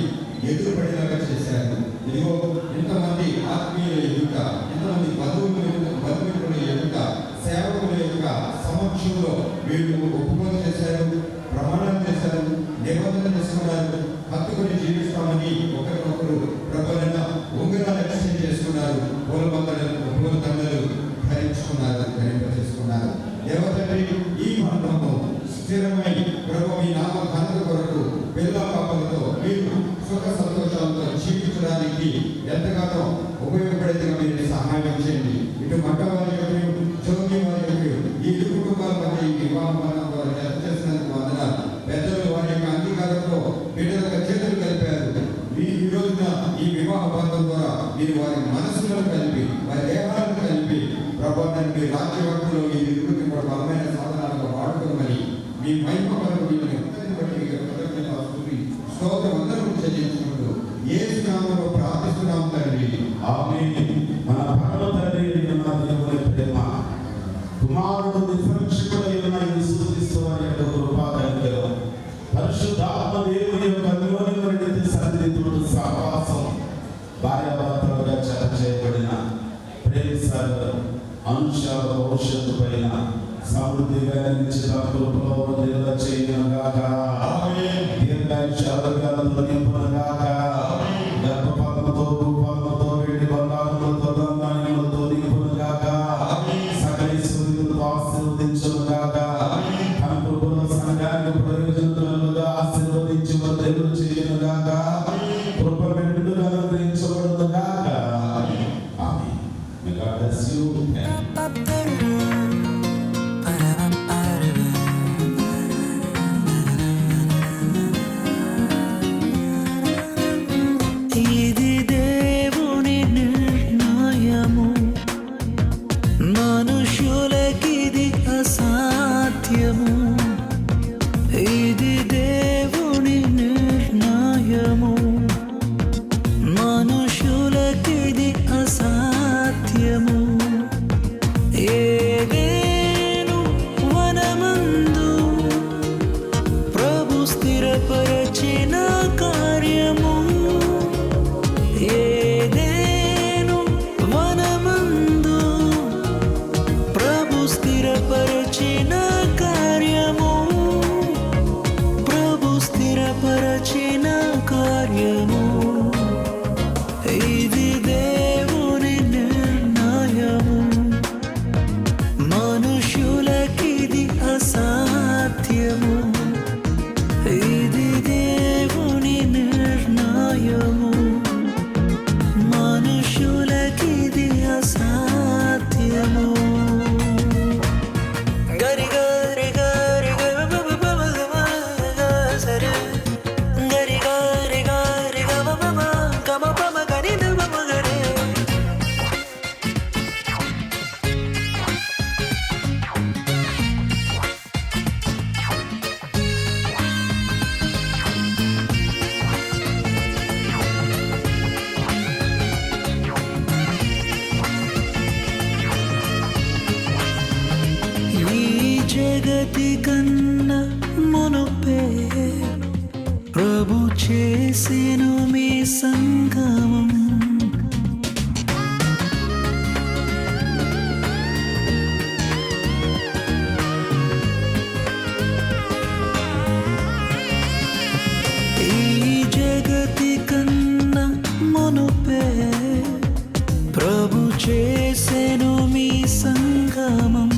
ఎదురుపడేలాగా చేశారు. ఇదిగో ఇంతమంది ఆత్మీయుల ఎదుట, ఇంతమంది బంధువుల ఎదుట, సేవకుల యొక్క సమక్షంలో వీళ్ళు ఒప్పుకోలు చేశారు, ప్రమాణాలు చేశారు, నిబంధన చేసుకున్నారు, హత్తుకొని జీవిస్తామని ఒకరికొకరు ప్రభుత్వ ఉంగరాలు ఎక్స్చేంజ్ చేసుకున్నారు, పూల దండలు ధరింపజేసుకున్నారు. దేవతండ్రి ఈ బంధము స్థిరమై ప్రభు మీ నామ ఘనత కొరకు పిల్ల పాపలతో మీరు సుఖ సంతోషాలతో జీవించడానికి ఎంతగానో ఉపయోగపడేదిగా మీరు సహాయం చేయండి. ఇటు మట్ట వారి యొక్క చౌకి వారి యొక్క ఈ కుటుంబాల మధ్య ఈ వివాహ బంధం ద్వారా జత చేసినందుకు వందనాలు. పెద్దలు వారి యొక్క అంగీకారంతో బిడ్డలకు చేతులు కలిపారు. ఈ రోజున ఈ వివాహ బంధం ద్వారా మీరు వారి మనసులను కలిపి, వారి దేహాలను కలిపి ప్రభావాన్ని మీ రాజ్యవర్గంలో ఈ వికృతి కూడా బలమైన సాధనాలుగా వాడుకోమని మీ మహిమ కొరకు మిమ్మల్ని స్తోత్రం అందరూ చెల్లించుకుంటూ యేసు నామములో ప్రార్థిస్తున్నాం తండ్రి. ఆమేన్. మన పరమ తండ్రి అయిన దేవుని ప్రేమ, కుమారుడు నిరీక్షకుడైన యేసుక్రీస్తు వారి యొక్క కృపా కనికరం, పరిశుద్ధాత్మ దేవుని యొక్క అన్యోన్యమైన సన్నిధితో సహవాసం, భార్యాభర్తలుగా జత చేయబడిన ప్రేమిస్తారు అంశాల భవిష్యత్తు పైన సమృద్ధిగా నిలిచిన కృపలో నిల్వ చేయనుగాక. దీర్ఘాయుష్యాలతో నింపునుగాక. గర్భఫలముతో, రూపములతో, వెండి బంగారములతో, దండాలతో నింపునుగాక. సకల ఐశ్వర్యములతో ఆశీర్వదించునుగాక. తన కృపలో సంఘానికి ప్రయోజనములుగా ఆశీర్వదించి వర్ధిల్లు చేయునుగాక. కృప మెండుగా అనుగ్రహించబడునుగాక. ఆమేన్. May God bless you. ఇది దేవుని నిర్ణయము, మనుషులకిది అసాధ్యము. ఇది దేవుని నిర్ణయము, మనుషులకిది అసాధ్యము. ఏదేను వనమందు ప్రభు స్థిరపరచిన కార్యము, ఏదేను వనమందు ప్రభు స్థిరపరచిన కార్యము, ప్రభు స్థిరపరచిన కార్యము. ఇది దేవుని నిర్ణయము, మనుషులకిది అసాధ్యము. ఇది జగతి కన్నా మునుపే ప్రభు చేసెను మీ సంగమం. ఈ జగతి కన్నా మునుపే ప్రభు చేసెను మీ సంగమం.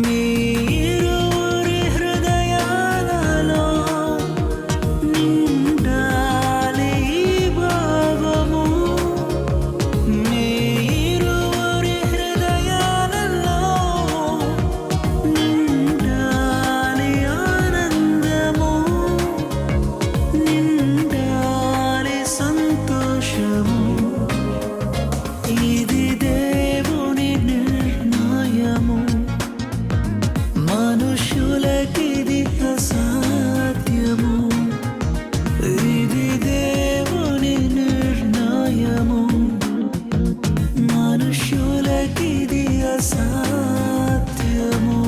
మీరురి హృదయాలలో నిండాలి ఈ భావము. మీరురి హృదయాలలో నిండాలి ఆనందము, నిండాలి సంతోషము. ఇది దేవుని నిర్ణయము, మనుషులకిది అసాధ్యము. ఇది దేవుని నిర్ణయము, మనుషులకిది అసాధ్యము.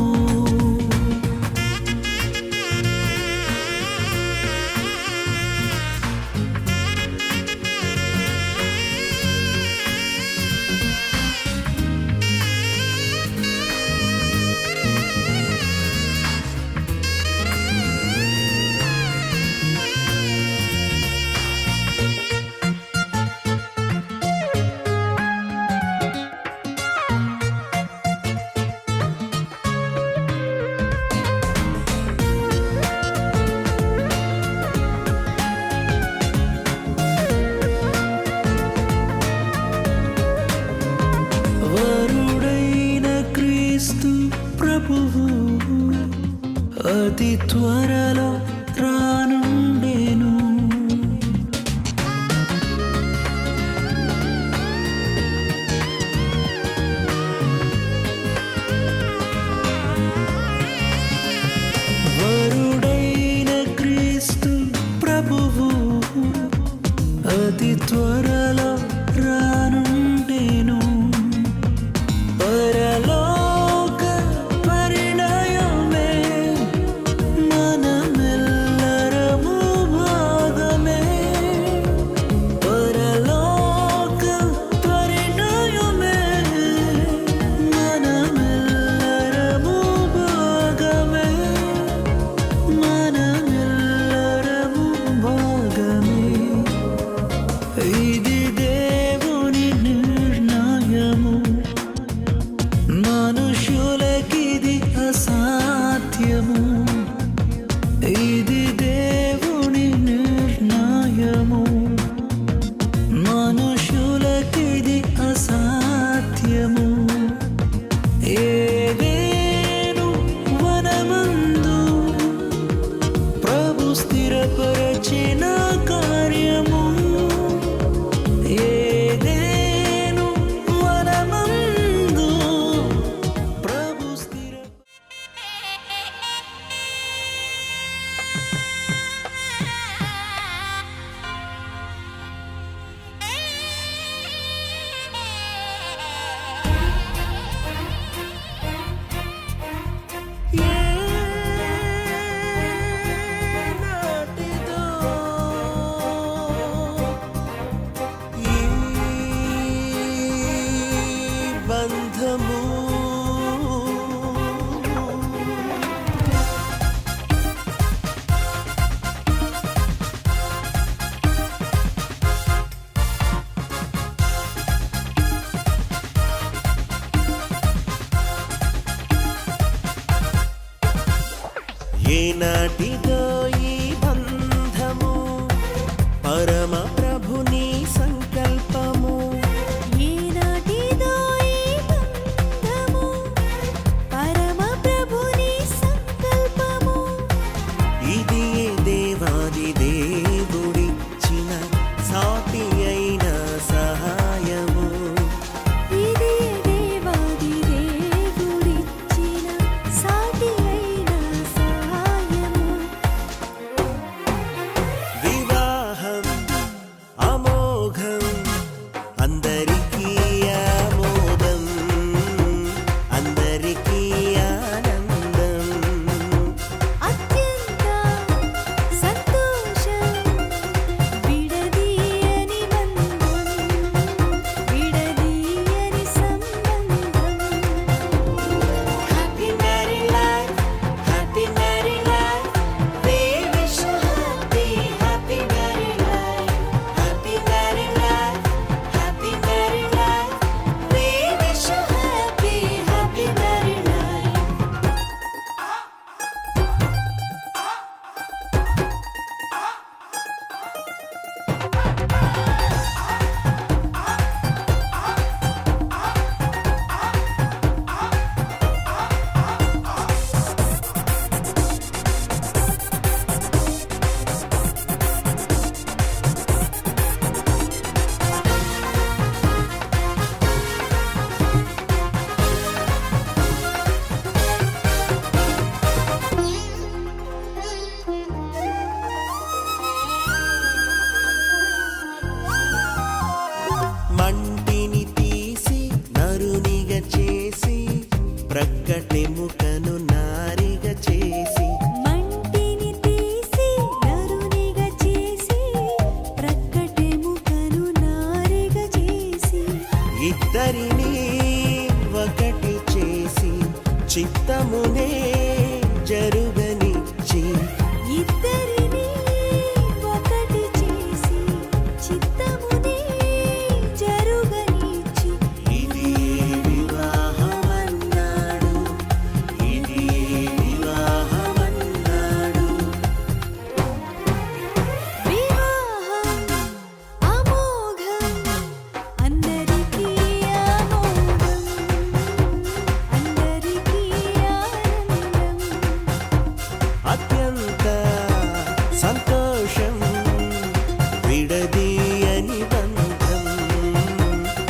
వరుడైన క్రీస్తు ప్రభువు అతి త్వరలో రానుండెను. వరుడైన క్రీస్తు ప్రభువు అతి త్వరలో రానుండెను. పరలోక పరిణయమే మనమెల్లరము భాగమే. పరలోక పరిణయమే మనమెల్లరము భాగమే, మనమెల్లరము భాగమే. ఇది దేవుని నిర్ణయము, మనుషులకిది అసాధ్యము. ఇది దేవుని నిర్ణయము, మనుషులకిది అసాధ్యము. ఏదేను వనమందు ప్రభు స్థిరపరచిన కార్యము. ఏదేను వనమందు ప్రభు స్థిర ఏనాటిదో ఈ బంధము. ఏనాటిదో ఈ బంధము, పరమ ప్రభుని సంకల్పము. ఈనాటిదో ఈ బంధము, పరమ ప్రభుని సంకల్పము. ఇది దేవాది దేవుడిచ్చిన సాటి అయిన సహాయము. ఇది దేవాది దేవుడిచ్చిన సాటి అయిన సహాయము. ప్రక్కటెముకను నారిగా చేసి మంటిని తీసి నరునిగా చేసి ప్రక్కటెముకను నారిగా చేసి ఇద్దరిని ఒకటి చేసి చిత్తమునే జరుగనిచ్చి ఇద్దరిని ఒకటి చేసి చిత్తమునే జరుగనిచ్చి ఇది వివాహమన్నాడు, ఇది వివాహమన్నాడు. వివాహం అమోఘం అందరికీ ఆమోదం అందరికీ ఆనందం అత్యంత సంతోషం విడదీయని బంధం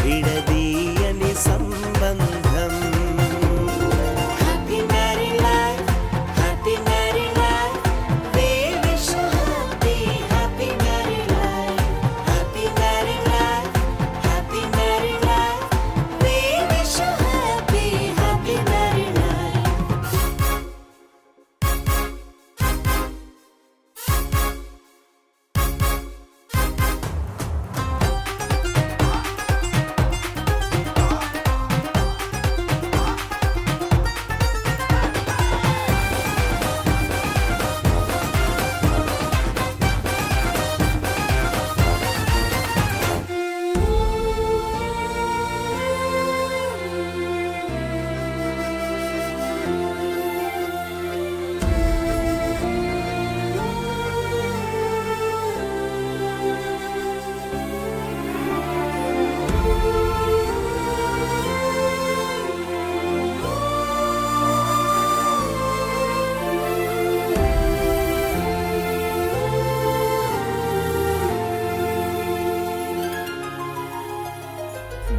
విడదీయని సంబంధం. Happy married life, happy married life, we wish you happy married life, happy married life, happy married life, we wish you happy married life.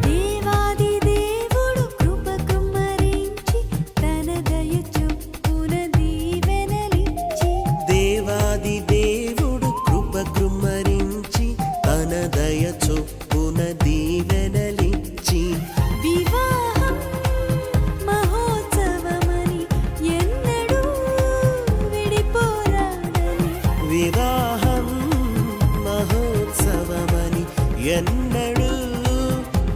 దేవాది దేవుడు కృప కుమ్మరించి తన దయ చొప్పున దీవెనలిచ్చి దేవాది దేవుడు కృప కృమ్మరించి తన దయ చొప్పున దీవెనలిచ్చి వివాహం మహోత్సవమని ఎన్నడూ విడిపోరాడని వివాహం మహోత్సవమని ఎన్నడూ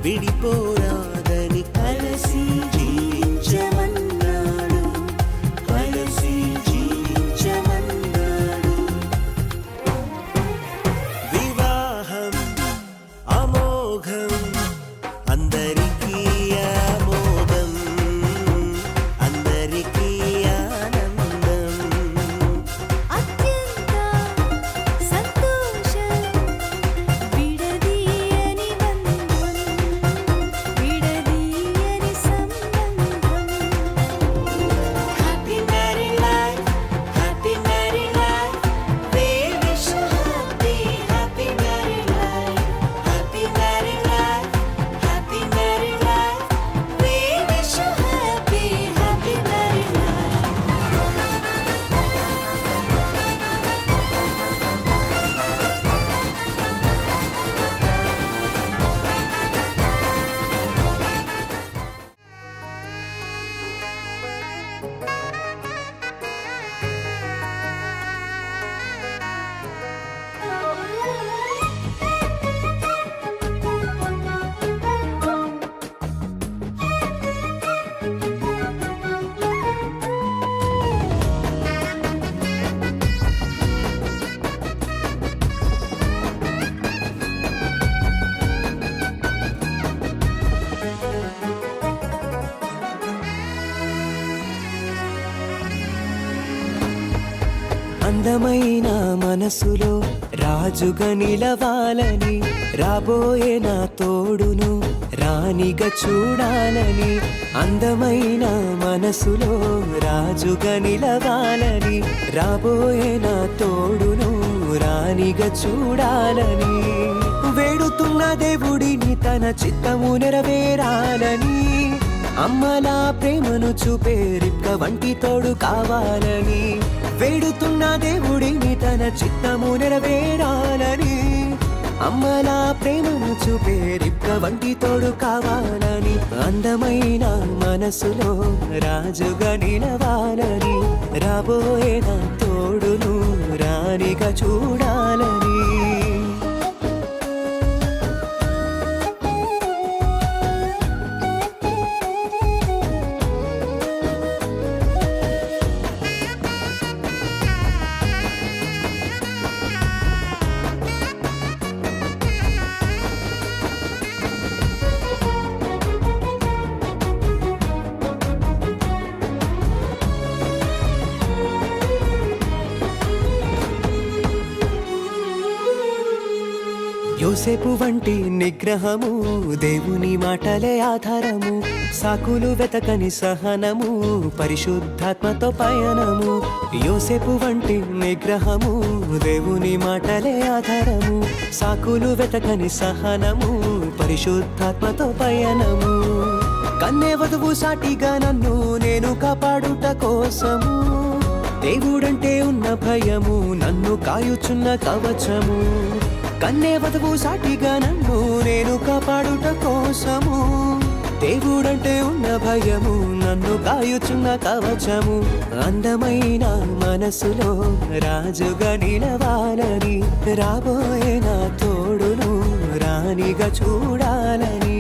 విడిపోరాదని కలిసి జీవించమన్నాడు, కలిసి జీవించమన్నాడు. వివాహం అమోఘం అందరికీ ఆమోదం అందరికీ ఆనందం. అత్యంత సంతోషం విడదీయని బంధం విడదీయని సంబంధం. Happy married life, happy married life, we wish you happy married life, happy married life, happy married life, we wish you happy married life. అందమైన మనసులో రాజుగా నిలవాలని రాబోయే నా తోడును రాణిగా చూడాలని. అందమైన మనసులో రాజుగా నిలవాలని రాబోయే నా తోడును రాణిగా చూడాలని. వేడుతున్న దేవుడిని తన చిత్తము నెరవేరాలని అమ్మలా ప్రేమను చూపే రిక్క వంటి తోడు కావాలని. వేడుతున్న దేవుడిని తన చిత్తము నెరవేరాలని అమ్మలా ప్రేమను చూపే రిక్క వంటి తోడు కావాలని, అందమైన మనసులో రాజుగా నిలవాలని, రాబోయే నా తోడును రాణిగా చూడాలని. యోసేపు వంటి నిగ్రహము, దేవుని మాటలే ఆధారము, సాకులు వెతకని సహనము, పరిశుద్ధాత్మతో పయనము. యోసేపు వంటి నిగ్రహము, దేవుని మాటలే ఆధారము, సాకులు వెతకని సహనము, పరిశుద్ధాత్మతో పయనము. కన్నే వధువు సాటిగా నన్ను నేను కాపాడుట కోసము, దేవుడంటే ఉన్న భయము నన్ను కాయుచున్న కవచము. కన్నే వధువు సాటిగా నన్ను నేను కాపాడుట కోసము, దేవుడంటే ఉన్న భయము నన్ను కాయుచున్న కవచము. అందమైన మనసులో రాజుగా నిలవాలని, రాబోయే నా తోడును రాణిగా చూడాలని.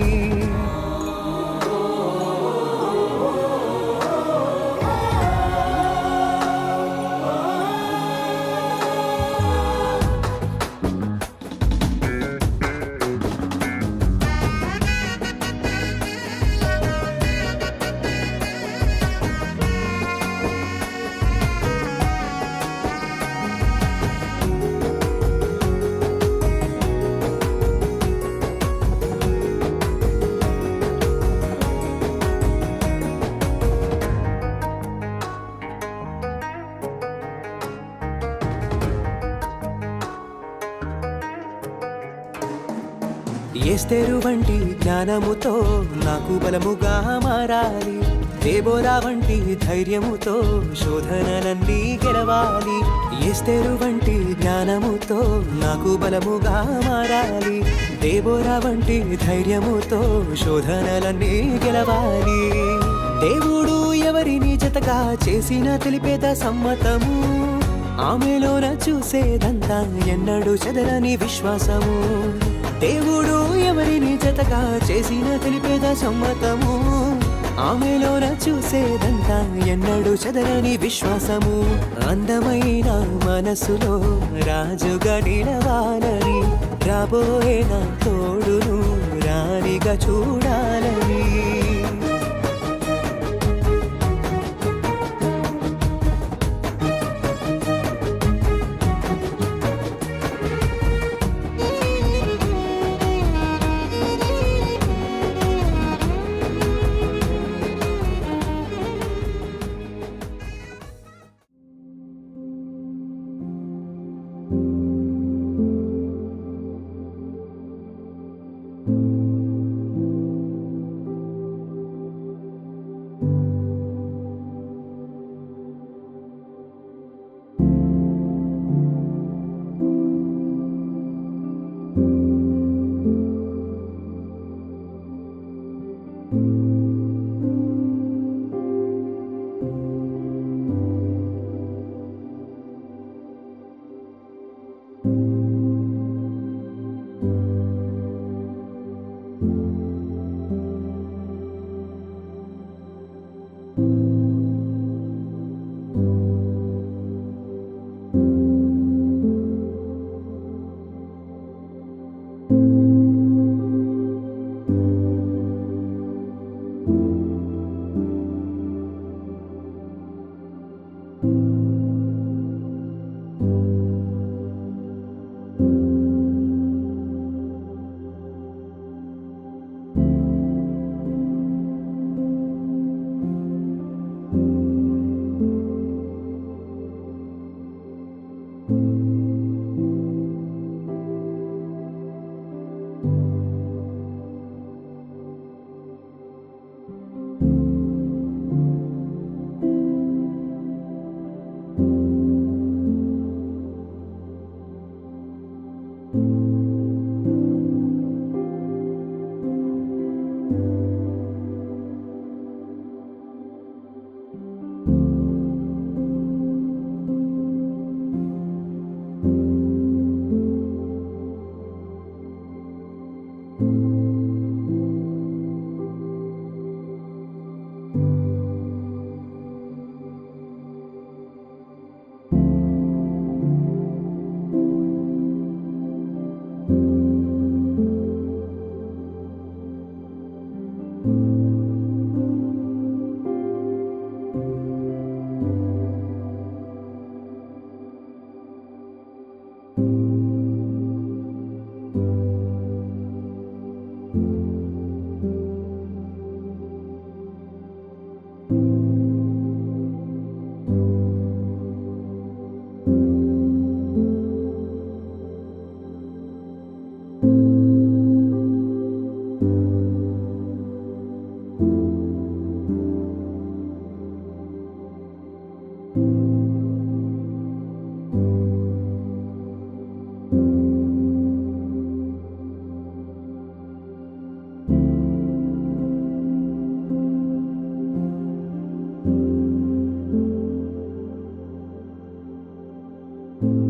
ఎస్తేరు వంటి జ్ఞానముతో నాకు బలముగా మారాలి, దేబోరా వంటి ధైర్యముతో శోధనలన్నీ గెలవాలి. ఎస్తేరు వంటి జ్ఞానముతో నాకు బలముగా మారాలి, దేబోరా వంటి ధైర్యముతో శోధనలన్నీ గెలవాలి. దేవుడు ఎవరిని జతగా చేసిన తెలిపేద సమ్మతము, ఆమెలోన చూసేదంతా ఎన్నడూ చెదరని విశ్వాసము. దేవుడు ఎవరిని జతగా చేసిన తెలిపేద సమ్మతము, ఆమెలోన చూసేదంతా ఎన్నడూ చెదరని విశ్వాసము. అందమైన మనసులో రాజుగా నిలవాలని, రాబోయే నా తోడును రాణిగా చూడాలని. thank you